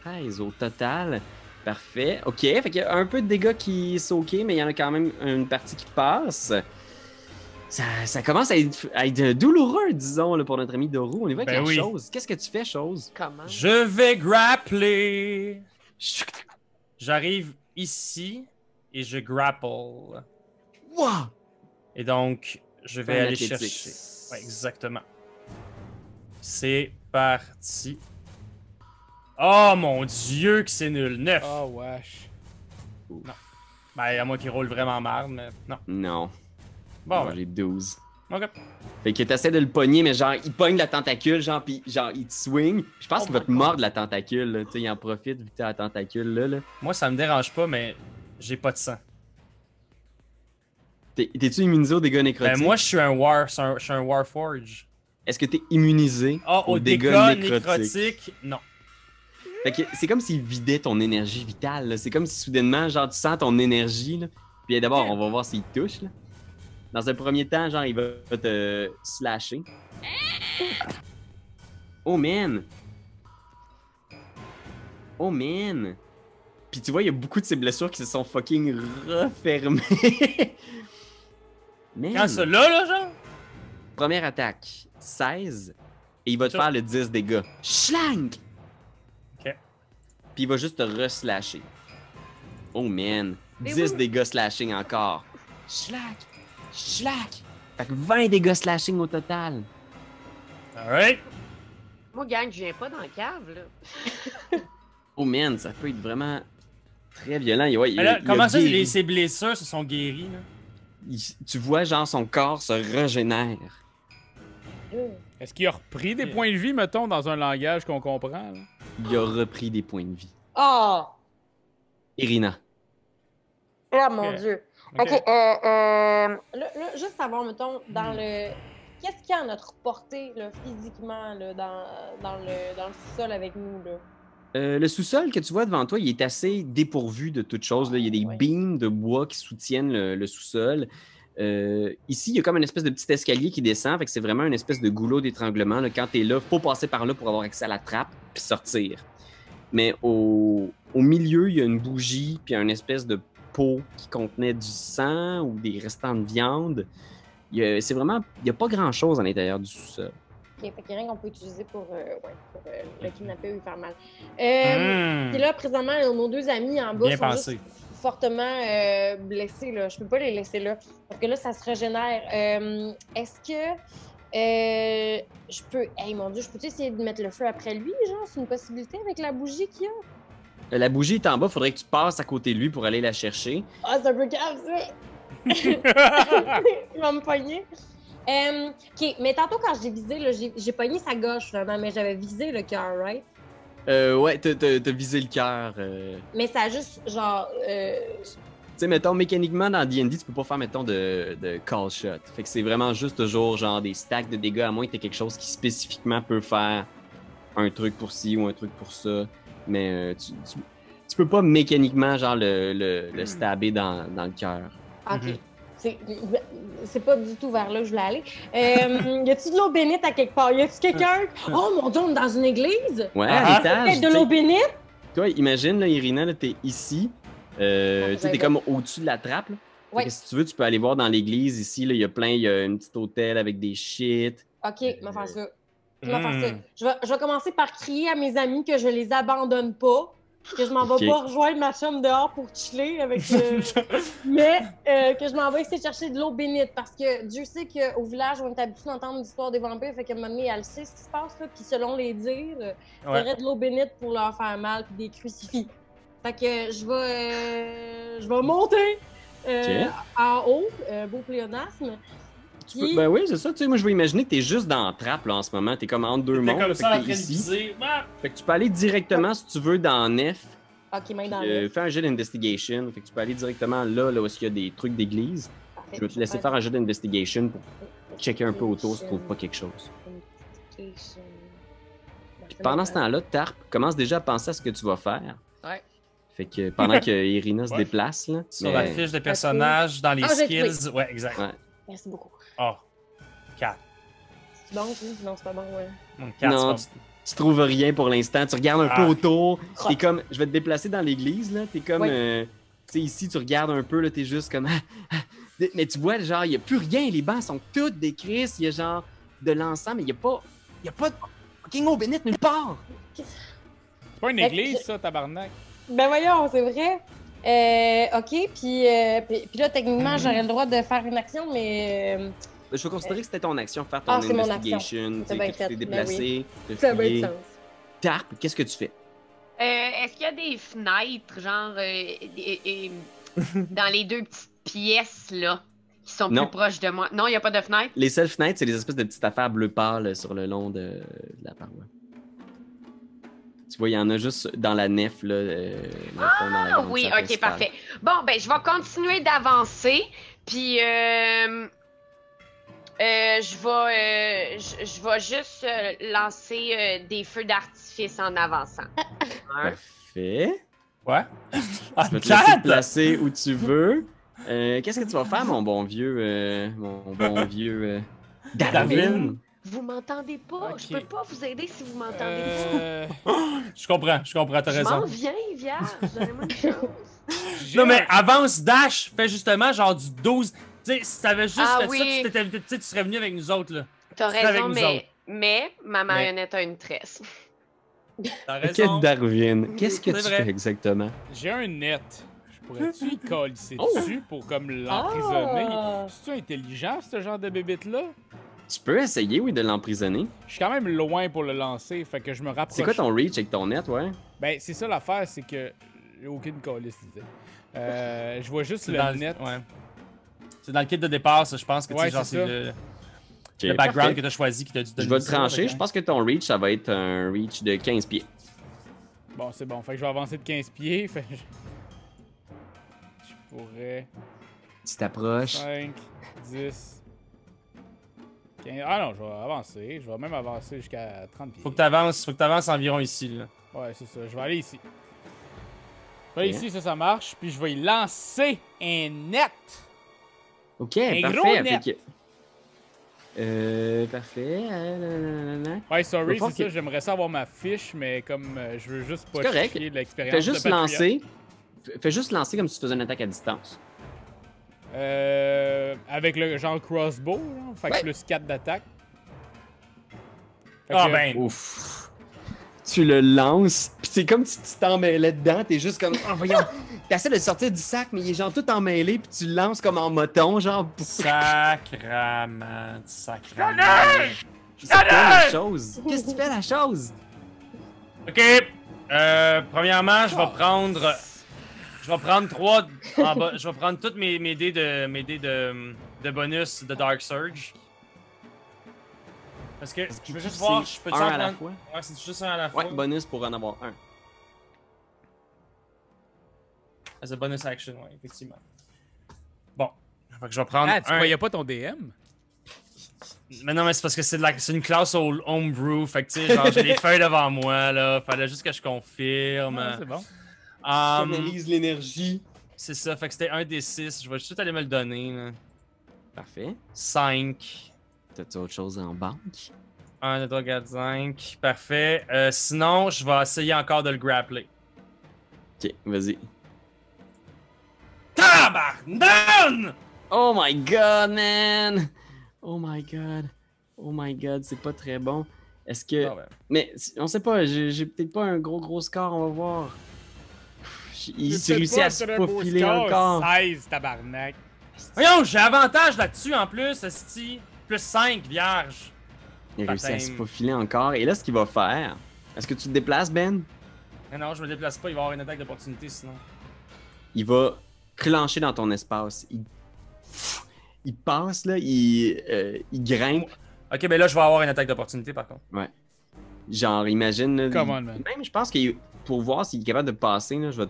13 au total. Parfait. Ok, fait qu'il y a un peu de dégâts qui sont ok, mais il y en a quand même une partie qui passe. Ça commence à être douloureux, disons, là, pour notre ami Doru. On y va avec Ben la oui. chose. Qu'est-ce que tu fais, chose? Comment? Je vais grappler. J'arrive ici et je grapple. Wow! Et donc, je vais Fais un aller athlétique. chercher. Ouais, exactement. C'est parti. Oh mon dieu, que c'est nul. 9. Oh wesh. Ben, à moi qui roule vraiment marde, mais non. Non. Bon, Non, ben, j'ai 12. ok. Fait que t'essaies de le pogner, mais genre, il pogne la tentacule, genre, pis genre, il te swing. Je pense Oh qu'il va my te mordre la tentacule, là. Tu sais, il en profite vu que t'as la tentacule, là. Moi, ça me dérange pas, mais j'ai pas de sang. T'es-tu immunisé aux dégâts nécrotiques? Ben, moi, je suis un Warforge. Est-ce que t'es immunisé Ah, aux au dégâts dégâts nécrotiques? nécrotiques, non. Fait que c'est comme s'il vidait ton énergie vitale, là. C'est comme si soudainement, genre, tu sens ton énergie, là. Puis d'abord, on va voir s'il te touche, là. Dans un premier temps, genre, il va te slasher. Oh, man! Oh, man! Puis tu vois, il y a beaucoup de ces blessures qui se sont fucking refermées. Man! Quand ça là, genre? Première attaque, 16. Et il va te Ça. faire le 10 dégâts. Schlang! Ok. Puis il va juste te reslasher. Oh man. Mais 10 oui. dégâts slashing encore. Schlack! Schlac! Fait que 20 dégâts slashing au total. Alright. Moi, gang, je viens pas dans le cave, là. Oh man, ça peut être vraiment très violent. Ouais, Mais là, comment ça, guéri. ses blessures se sont guéries, là? Tu vois, genre, son corps se régénère. Est-ce qu'il a repris des points de vie, mettons, dans un langage qu'on comprend? Là? Il a repris des points de vie. Ah! Irina. Oh mon Ok. Dieu. Ok. OK. Là, juste savoir, mettons, dans le. Qu'est-ce qu'il y a à notre portée, là, physiquement, là, dans le sous-sol avec nous, là? Le sous-sol que tu vois devant toi, il est assez dépourvu de toute chose. Là. Il y a des Ouais. beams de bois qui soutiennent le sous-sol. Ici, il y a comme une espèce de petit escalier qui descend. Fait que c'est vraiment une espèce de goulot d'étranglement. Là. Quand tu es là, il faut passer par là pour avoir accès à la trappe puis sortir. Mais au milieu, il y a une bougie puis une espèce de pot qui contenait du sang ou des restants de viande. C'est vraiment... Il n'y a pas grand-chose à l'intérieur du sous-sol. OK, fait qu'il y a rien qu'on peut utiliser pour le kidnapper ou lui faire mal. Hmm. Puis là, présentement, nos deux amis en bas Bien sont pensé. juste fortement blessés, là. Je peux pas les laisser là, parce que là, ça se régénère. Est-ce que je peux... Hey, mon Dieu, je peux-tu essayer de mettre le feu après lui, genre? C'est une possibilité avec la bougie qu'il y a? La bougie est en bas. Il faudrait que tu passes à côté de lui pour aller la chercher. Ah, c'est un peu grave, ça! Il va me pogner. OK, mais tantôt, quand j'ai visé, là, j'ai pogné sa gauche, finalement, mais j'avais visé le cœur, right? Ouais, t'as visé le cœur. Mais ça a juste, genre... Tu sais, mettons, mécaniquement, dans D&D, tu peux pas faire, mettons, de call shot. Fait que c'est vraiment juste toujours, genre, des stacks de dégâts, à moins que t'aies quelque chose qui spécifiquement peut faire un truc pour ci ou un truc pour ça. Mais tu peux pas mécaniquement, genre, le stabber dans le cœur. OK. Mhm. C'est pas du tout vers là que je voulais aller. Y a-tu de l'eau bénite à quelque part? Y a-tu quelqu'un? Oh mon Dieu, on est dans une église? Ouais, Ah, à l'étage. Peut-être de tu l'eau sais, bénite? toi, imagine, là, Irina, là, t'es ici. Tu sais, t'es comme au-dessus de la trappe. Là. Fait Ouais. que si tu veux, tu peux aller voir dans l'église. Ici, là, il y a un petit hôtel avec des shit. OK, je vais faire ça. Je vais faire Hmm. ça. Je vais commencer par crier à mes amis que je les abandonne pas, que je m'en vais OK. pas rejoindre ma chum dehors pour chiller avec... mais que je m'en vais essayer de chercher de l'eau bénite parce que Dieu sait qu'au village, on est habitué d'entendre l'histoire des vampires, fait qu'à un moment donné, elle sait ce qui se passe, là, puis selon les dires, il y aurait de l'eau bénite pour leur faire mal puis des crucifix. Fait que je vais monter en haut, beau pléonasme. Ben oui, c'est ça. Tu sais, moi, je veux imaginer que t'es juste dans la trappe là, en ce moment. T'es comme entre deux T'es mondes. comme là, ça fait en que train t'es de ici. viser. Ah! Fait que tu peux aller directement, si tu veux, dans Nef. OK, main dans Puis, le fais un jet d'investigation. Fait que tu peux aller directement là où il y a des trucs d'église. Je vais te laisser faire un jet d'investigation pour checker un peu autour si tu trouves pas quelque chose. Puis pendant ce temps-là, Tarp commence déjà à penser à ce que tu vas faire. Ouais. Fait que pendant que Irina se Ouais. déplace, là. Sur mais- la fiche de personnage, dans les Ah, j'ai skills. Ouais, exact. Ouais. Merci beaucoup. Ah. 4. C'est bon, ça? Non, c'est pas bon, ouais. Non, tu trouves rien pour l'instant. Tu regardes un peu Ah. autour. T'es Crotte. comme, je vais te déplacer dans l'église, là. T'es comme, Ouais. tu sais, ici, tu regardes un peu, là, t'es juste comme, mais tu vois, genre, il n'y a plus rien. Les bancs sont toutes des crises. Il y a genre de l'encens, mais il n'y a pas de fucking eau bénite nulle part. C'est pas une Fait que église, je- ça, tabarnak. Ben voyons, c'est vrai. OK, puis là, techniquement, j'aurais le droit de faire une action, mais Je vais considérer que c'était ton action, faire ton Ah, c'est mon investigation, tu C'est sais, bien que tu fait, t'es ben déplacé, t'as ça a bien fouillé. de sens. Tarp, qu'est-ce que tu fais? Est-ce qu'il y a des fenêtres, genre, dans les deux petites pièces, là, qui sont Non. plus proches de moi? Non, il n'y a pas de fenêtre? Les seules fenêtres, c'est des espèces de petites affaires bleu pâle sur le long de la paroi. Tu vois, il y en a juste dans la nef, là. Dans le fond, dans la Ah grande oui, salle ok, principale. parfait. Bon, ben, je vais continuer d'avancer, puis je vais juste lancer des feux d'artifice en avançant. Parfait. Ouais. Ah, Je vais te laisser te 4! placer où tu veux. Qu'est-ce que tu vas faire, mon bon vieux Darwin? Darwin. Vous m'entendez pas? Ok. Je peux pas vous aider si vous m'entendez pas. Je comprends, t'as Je m'en raison. viens, vierge. Donnez-moi une chance. Non, mais avance, dash, fais justement genre du 12. Tu sais, si t'avais juste Ah fait oui. ça, tu sais, tu serais venu avec nous autres, là. T'as C'est avec raison, nous autres. mais ma marionnette a une tresse. T'as Ok, raison. Darwin. Qu'est-ce que C'est tu vrai. fais exactement? J'ai un net. Je pourrais-tu y colisser Oh! dessus pour comme l'emprisonner? Ah! C'est-tu intelligent, ce genre de bébite-là? Tu peux essayer, oui, de l'emprisonner. Je suis quand même loin pour le lancer, fait que je me rapproche. C'est quoi ton reach avec ton net, ouais? Ben, c'est ça l'affaire, c'est que j'ai aucune colisse, disais. Je vois juste C'est le dans net. Ouais. C'est dans le kit de départ, ça, je pense que tu sais, Ouais, genre, c'est c'est ça. le background que tu as choisi qui t'a dû Je donner. vais le ça, trancher. fait Je que- pense que ton reach, ça va être un reach de 15 pieds. Bon, c'est bon. Fait que je vais avancer de 15 pieds. Fait que je pourrais... Tu t'approches. 5, 10... 15... Ah non, je vais avancer. Je vais même avancer jusqu'à 30 pieds. Faut que t'avances environ ici, là. Ouais, c'est ça. Je vais aller ici. Je vais aller Ok. ici, ça marche. Puis je vais y lancer un net. Ok, Un parfait. gros net. Fait que- parfait. Nanana. Ouais, sorry, Va falloir c'est ça. que- J'aimerais ça avoir ma fiche, mais comme je veux juste pas C'est correct. chier de l'expérience. Fais de juste patriote. lancer. Fais juste lancer comme si tu faisais une attaque à distance. Avec le genre crossbow, là, fait que Ouais. plus 4 d'attaque. Fait Ah que- ben, Ouf. Tu le lances, pis c'est comme si tu t'emmêlais dedans, t'es juste comme, oh voyons, t'essaies de le sortir du sac, mais il est genre tout emmêlé, puis tu le lances comme en moton, genre, sacrament. c'est quoi la chose? Qu'est-ce que tu fais la chose? Ok, premièrement, je vais prendre 3 en bas. Je vais prendre toutes mes dés de bonus de Dark Surge. Parce que je veux juste voir, je peux un à la prendre... fois? Ouais, c'est juste un à la fois. Ouais, bonus pour en avoir un. As a bonus action, ouais, effectivement. Bon, fait que je vais prendre Ah, tu un... croyais pas ton DM? Mais non, mais c'est parce que c'est une classe au homebrew, fait que tu sais, genre j'ai les feuilles devant moi, là, fallait juste que je confirme. Ouais, c'est bon. l'énergie. C'est ça, fait que c'était un des 6, je vais juste aller me le donner, là. Parfait. 5. T'as-tu autre chose en banque? 1, 2, 3, 4, 5. Parfait. Sinon, je vais essayer encore de le grappler. Ok, vas-y. Tabarnan! Oh my god, man! Oh my god. Oh my god, c'est pas très bon. Est-ce que. Ah ouais. Mais on sait pas, j'ai peut-être pas un gros score, on va voir. Il s'est C'est réussi pas à se sur un beau faufiler score, encore. 16, tabarnak. Voyons, j'ai avantage là-dessus en plus, esti. Plus 5, vierge. Il a réussi à se Baptême. faufiler encore. Et là, ce qu'il va faire. Est-ce que tu te déplaces, Ben? Mais non, je me déplace pas, il va y avoir une attaque d'opportunité sinon. Il va clencher dans ton espace. Il passe, là, il grimpe. Ok, ben là, je vais avoir une attaque d'opportunité par contre. Genre, imagine. Là, Come on, man. Même, je pense que pour voir s'il est capable de passer, là, je vais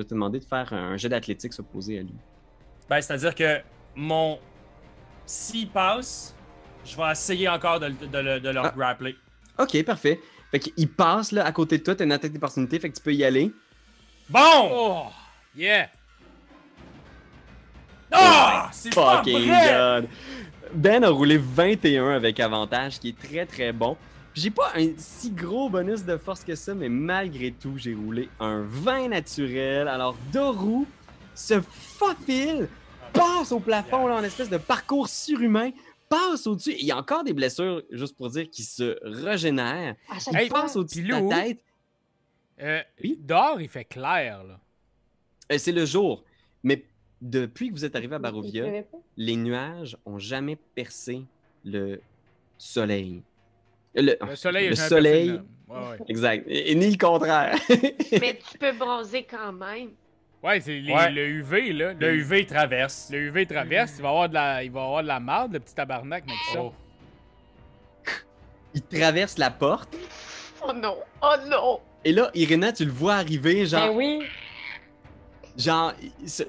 te demander de faire un jet d'athlétique opposé à lui. Ben, c'est-à-dire que s'il passe, je vais essayer encore de le Ah. grappler. Ok, parfait. Fait qu'il passe là, à côté de toi, t'as une attaque d'opportunité, fait que tu peux y aller. Bon! Oh, yeah. Ah! C'est pas Fucking vrai! god! Ben a roulé 21 avec avantage, qui est très très bon. Puis j'ai pas un si gros bonus de force que ça, mais malgré tout, j'ai roulé un 20 naturel. Alors Doru se faufile, passe au plafond là, en espèce de parcours surhumain, passe au-dessus. Il y a encore des blessures, juste pour dire, qui se régénèrent. À chaque Hey, fois. Passe au-dessus de Pilou. ta tête. Oui? Dehors, il fait clair, là. C'est le jour. Mais depuis que vous êtes arrivé à Il Barovia, pleuvait pas? les nuages ont jamais percé le soleil. Le Le soleil, le a jamais soleil. percé le- Ouais, ouais. Exact. Et ni le contraire. Mais tu peux bronzer quand même. Ouais, c'est Ouais. le UV, là. Le UV il traverse. Le UV traverse, il va avoir de la marde, le petit tabarnak, mais qui Oh. sort. Il traverse la porte. Oh non! Oh non! Et là, Irina, tu le vois arriver, genre, Ben oui. genre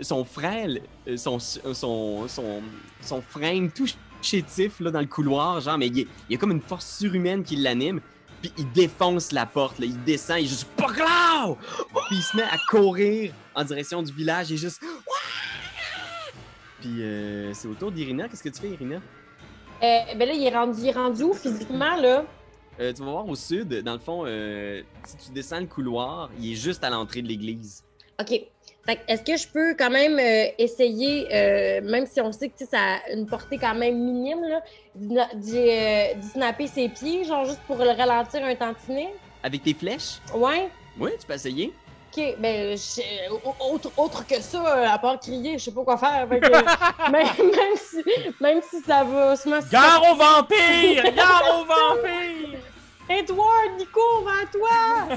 son frêle, son frame tout chétif là, dans le couloir, genre, mais il y a comme une force surhumaine qui l'anime. Puis il défonce la porte, là, il descend, il est juste pas clair! Puis il se met à courir en direction du village, il est juste. Puis c'est au tour d'Irina. Qu'est-ce que tu fais, Irina? Ben là, il est rendu où physiquement, là? Tu vas voir au sud, dans le fond, si tu descends le couloir, il est juste à l'entrée de l'église. OK. Fait que est-ce que je peux quand même essayer, même si on sait que tu sais, ça a une portée quand même minime, là, d'y snapper ses pieds, genre juste pour le ralentir un tantinet? Avec tes flèches? Ouais? Oui, tu peux essayer. OK, ben, autre que ça, à part crier, je sais pas quoi faire. Fait que, même si ça va se mettre... Gare aux vampires! Gare aux vampires! Edward, Nico, vers toi!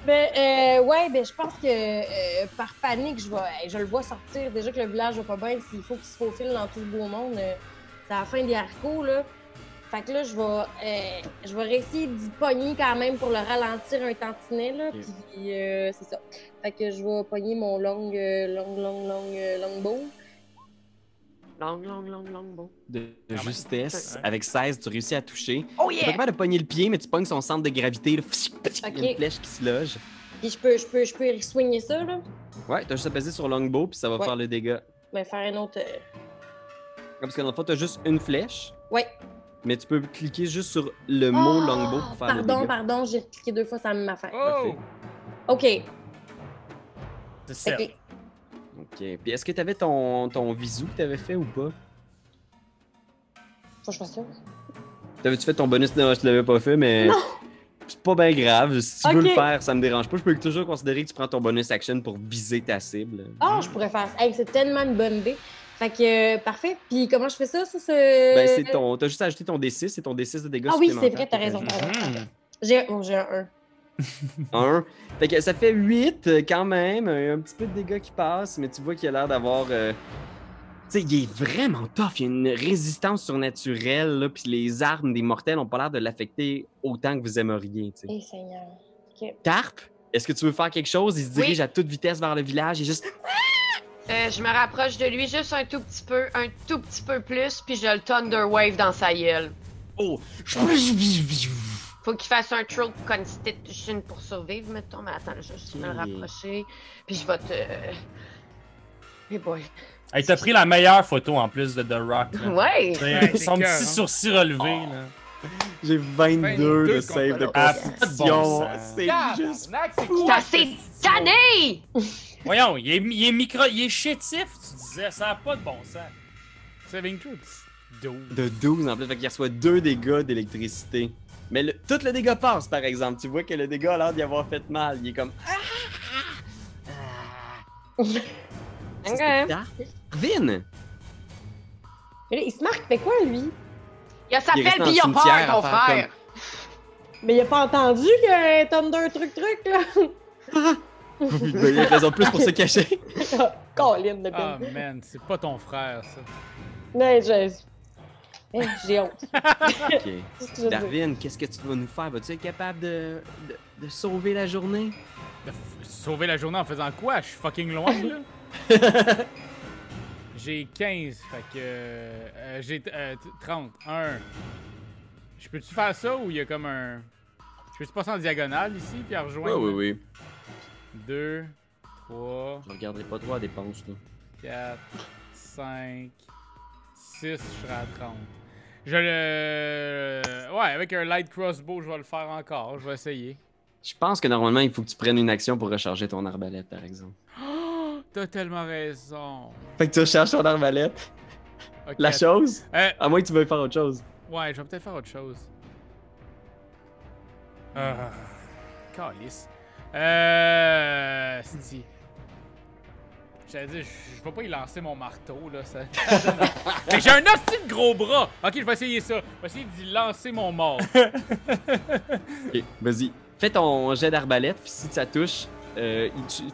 Ouais, je pense que par panique, je le vois sortir. Déjà que le village va pas bien, s'il faut qu'il se faufile dans tout ce beau monde, c'est la fin des haricots, là. Fait que là, je vais réessayer d'y pogner quand même pour le ralentir un tantinet, là. Okay. Puis c'est ça. Fait que je vais pogner mon longbow. Long. De justesse. Avec 16, tu réussis à toucher. Oh Tu es pas yeah! capable de pogner le pied, mais tu pognes son centre de gravité. Là. Il y a une flèche qui se loge. Puis je peux soigner ça, là. Ouais, t'as juste à peser sur longbow, puis ça va Ouais. faire le dégât. Ben, faire un autre... Parce que dans le fond, t'as juste une flèche, Ouais. mais tu peux cliquer juste sur le mot longbow pour faire le dégât. Pardon, j'ai cliqué 2 fois, ça m'a fait. Oh! Parfait. OK. C'est ça. OK. Ok. Puis est-ce que t'avais ton visu que t'avais fait ou pas? Faut que je fasse ça. T'avais-tu fait ton bonus? Non, je te l'avais pas fait, mais. Non. C'est pas bien grave. Si tu veux Ok. le faire, ça me dérange pas. Je peux toujours considérer que tu prends ton bonus action pour viser ta cible. Ah, je pourrais faire ça. Hey, c'est tellement une bonne idée. Fait que, parfait. Puis comment je fais ça? Ça, c'est... Ben, c'est ton. T'as juste à ajouter ton D6, c'est ton D6 de dégâts Ah oui, c'est supplémentaires vrai, t'as que raison. t'ajoutes. J'ai un 1. 1. Fait que ça fait 8 quand même. Un petit peu de dégâts qui passent, mais tu vois qu'il a l'air d'avoir. Tu sais, il est vraiment tough. Il y a une résistance surnaturelle, là, puis les armes des mortels ont pas l'air de l'affecter autant que vous aimeriez. Tu sais. Eh, Seigneur. OK. Tarp, est-ce que tu veux faire quelque chose? Il se dirige Oui. à toute vitesse vers le village et juste. Je me rapproche de lui juste un tout petit peu plus, puis je le Thunder Wave dans sa gueule. Oh! Faut qu'il fasse un throw constitution pour survivre, mettons. Mais attends, je vais juste me Ok. rapprocher, puis je vais te... Hey boy. Hey, t'as pris la meilleure photo en plus de The Rock. Là. Ouais! T'sais, son c'est cœur, petit hein. sourcil relevé. Là. J'ai 22 de save de contre Ah, constitution. pas de bon sens. C'est juste. c'est C'est assez tanné! Voyons, il est chétif, tu disais. Ça n'a pas de bon sens. Saving Troops. 12. De 12 en plus, fait qu'il reçoit 2 dégâts d'électricité. Mais tout le dégât passe, par exemple. Tu vois que le dégât a l'air d'y avoir fait mal. Il est comme. Ok. Vin! Mais là, il se marque, fait quoi, lui? Il a sa Il est resté pelle, puis il dans a le peur, cimetière ton à faire frère! Mais il a pas entendu que Thunder truc, là? Il y a raison de plus pour se cacher. Colline de Ah, pelle. man, c'est pas ton frère, ça. Non, j'ai honte. Ok. C'est ce que je veux dire. Darwin, qu'est-ce que tu vas nous faire? Vas-tu être capable de sauver la journée? Sauver la journée en faisant quoi? Je suis fucking loin, là. J'ai 15, fait que... j'ai 30. 1. Je peux-tu faire ça ou il y a comme un... Je peux-tu passer en diagonale ici puis à rejoindre? Oui. 2, 3, Je regarderai pas trop à dépense, là. 4, 5, 6, je serai à 30. Je le... Ouais, avec un light crossbow, je vais le faire encore. Je vais essayer. Je pense que normalement, il faut que tu prennes une action pour recharger ton arbalète, par exemple. Oh, t'as tellement raison. Fait que tu recharges ton arbalète. Ok, La chose? Euh, À moins que tu veuilles faire autre chose. ouais, je vais peut-être faire autre chose. Ah. Calice. Si. J'allais dire, je vais pas y lancer mon marteau, là. Ça... Mais j'ai un hostie de gros bras! Ok, je vais essayer ça. Je vais essayer d'y lancer mon mort. Ok, vas-y. Fais ton jet d'arbalète, puis si ça touche, fais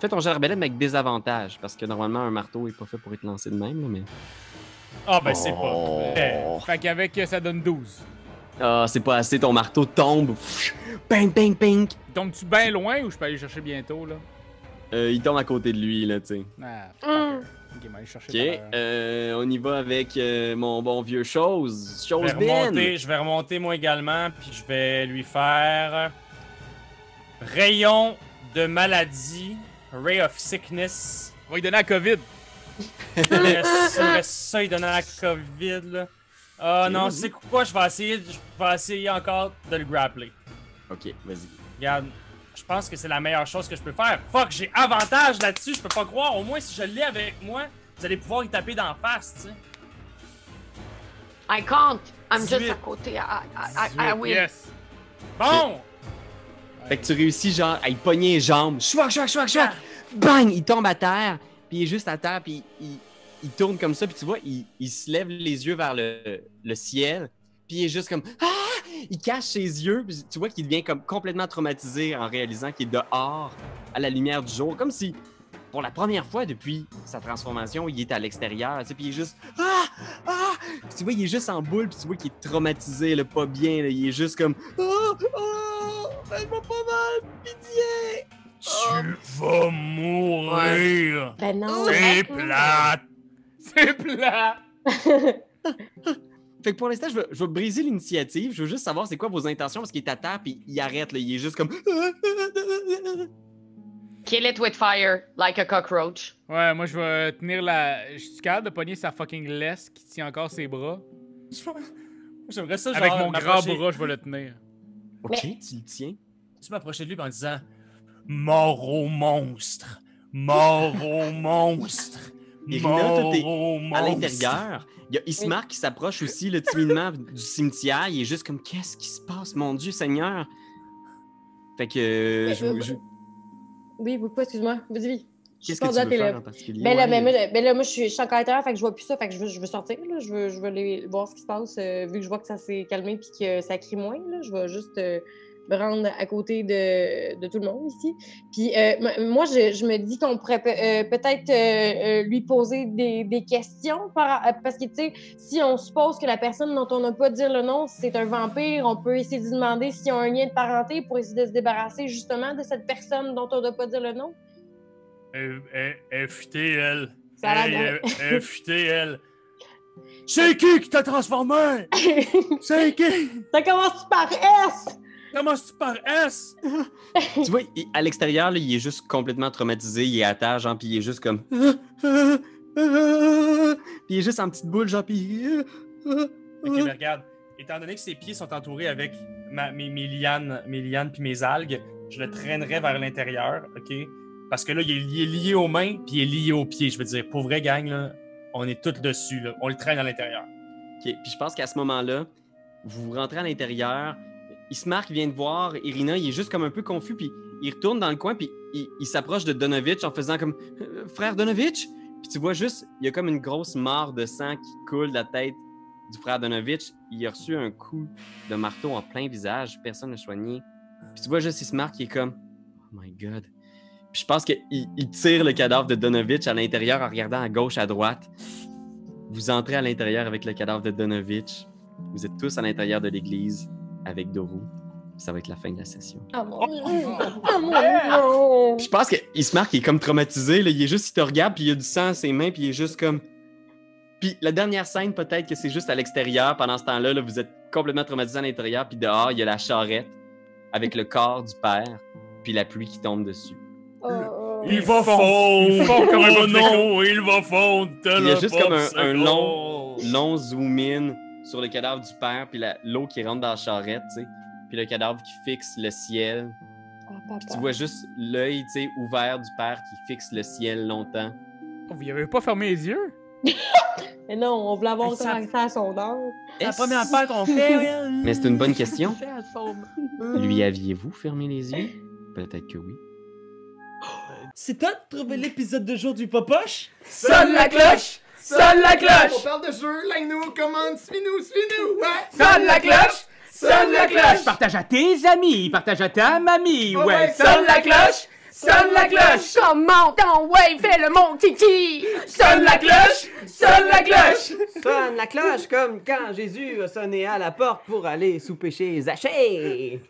ton jet d'arbalète, mais avec désavantage. Parce que normalement, un marteau est pas fait pour être lancé de même, là, mais. Ah, ben c'est Oh. pas vrai. Fait qu'avec, ça donne 12. Ah, c'est pas assez, ton marteau tombe. Bang, bang, bang. Tombes-tu bien loin ou je peux aller chercher bientôt, là? Il tombe à côté de lui, là, tu sais. Ah, fucker. Ok, on va aller chercher Ok, par on y va avec mon bon vieux chose. Je Chose vais Ben. je vais remonter moi également, puis je vais lui faire rayon de maladie, ray of sickness. On va lui donner la COVID. Il me reste ça, il donne à la COVID, là. Ah non, c'est quoi? Je vais essayer encore de le grappler. Ok, vas-y. Regarde, je pense que c'est la meilleure chose que je peux faire. Fuck, j'ai avantage là-dessus, je peux pas croire. Au moins, si je l'ai avec moi, vous allez pouvoir y taper d'en face, tu sais. I can't! I'm just 18. à côté. I will. Yes. Bon! Fait que tu réussis genre à y pogner les jambes. Chouac. Bang! Il tombe à terre. Puis il est juste à terre. Puis il tourne comme ça. Puis tu vois, il se lève les yeux vers le ciel. Puis il est juste comme... Ah! Il cache ses yeux. Puis tu vois qu'il devient comme complètement traumatisé en réalisant qu'il est dehors à la lumière du jour. Comme si, pour la première fois depuis sa transformation, il est à l'extérieur. Tu sais, puis il est juste... Ah! Ah! Puis tu vois, il est juste en boule. Puis tu vois qu'il est traumatisé, là, pas bien. Là. Il est juste comme... Oh! Oh! Faites-moi pas mal! Pitié! Tu vas mourir! Ben non. C'est plate! C'est plat! Fait que pour l'instant, je vais briser l'initiative. Je veux juste savoir c'est quoi vos intentions parce qu'il est à terre puis il arrête. Là. Il est juste comme... Kill it with fire, like a cockroach. Ouais, moi, je vais tenir la... Je suis capable de pogner sa fucking laisse qui tient encore ses bras. J'aimerais ça, genre, Avec mon grand m'approcher- bras, je vais le tenir. OK, tu le tiens. Tu m'approchais de lui en disant mort au monstre! Mort au monstre! Irina, toi, t'es à l'intérieur. Il y a Ismar qui s'approche aussi là, timidement du cimetière. Il est juste comme, qu'est-ce qui se passe, mon Dieu Seigneur? Fait que... Oui, pourquoi, excuse-moi. Vas-y. Qu'est-ce que tu veux faire en particulier? Ben là, Ouais, moi, je suis encore à l'intérieur, fait que je vois plus ça, fait que je veux sortir, là. Je veux aller voir ce qui se passe, vu que je vois que ça s'est calmé puis que ça crie moins, là. Je vais juste me rendre à côté de tout le monde ici. Puis moi, je me dis qu'on pourrait peut-être lui poser des questions, parce que, tu sais, si on suppose que la personne dont on n'a pas dire le nom, c'est un vampire, on peut essayer de lui demander s'il y a un lien de parenté pour essayer de se débarrasser, justement, de cette personne dont on n'a pas dire le nom. Futée, elle. Ça a l'air Futée, elle. C'est qui t'a transformé? C'est qui? Ça commence par S! Commences-tu par S? Tu vois, à l'extérieur, là, il est juste complètement traumatisé. Il est à terre, genre, puis il est juste comme... Puis il est juste en petite boule, genre, puis... Ok, mais regarde. Étant donné que ses pieds sont entourés avec mes lianes puis mes algues, je le traînerai vers l'intérieur, ok? Parce que là, il est lié aux mains puis il est lié aux pieds. Je veux dire, pour vrai, gang, là, on est tous dessus, là. On le traîne à l'intérieur. OK, puis je pense qu'à ce moment-là, vous rentrez à l'intérieur... Ismar vient de voir Irina, il est juste comme un peu confus, puis il retourne dans le coin, puis il s'approche de Donovitch en faisant comme frère Donovitch. Puis tu vois juste, il y a comme une grosse mare de sang qui coule de la tête du frère Donovitch. Il a reçu un coup de marteau en plein visage, personne ne l'a soigné. Puis tu vois juste Ismar qui est comme oh my god. Puis je pense qu'il tire le cadavre de Donovitch à l'intérieur en regardant à gauche, à droite. Vous entrez à l'intérieur avec le cadavre de Donovitch. Vous êtes tous à l'intérieur de l'église. Avec Doru. Ça va être la fin de la session. Oh mon Dieu! Oh mon Dieu! Je pense qu'Ismar il est comme traumatisé. Là. Il est juste, il te regarde, puis il y a du sang à ses mains, puis il est juste comme... Puis la dernière scène, peut-être que c'est juste à l'extérieur. Pendant ce temps-là, là, vous êtes complètement traumatisé à l'intérieur, puis dehors, il y a la charrette avec le corps du père, puis la pluie qui tombe dessus. Il va fondre! comme un Oh non, il va fondre! Il y a juste comme un long zoom-in sur le cadavre du père, puis l'eau qui rentre dans la charrette, tu sais, puis le cadavre qui fixe le ciel. Puis tu vois juste l'œil, tu sais, ouvert du père qui fixe le ciel longtemps. Oh, vous avez pas fermé les yeux? Mais non, on voulait avoir Ça- comme ça à son âge. C'est la première fois qu'on fait. Mais c'est une bonne question. Lui aviez-vous fermé les yeux? Peut-être que oui. C'est toi de trouver l'épisode de jour du Popoche? Sonne la cloche! Sonne la cloche! On parle de jeu, like-nous, commande, suis-nous, ouais! Sonne la cloche! Sonne la cloche! Partage à tes amis, partage à ta mamie, ouais! Sonne la cloche! Sonne la cloche! Comment ton ouais, fais le mon kiki! Sonne la cloche! Sonne la cloche! Sonne la cloche comme quand Jésus a sonné à la porte pour aller souper chez Zachée!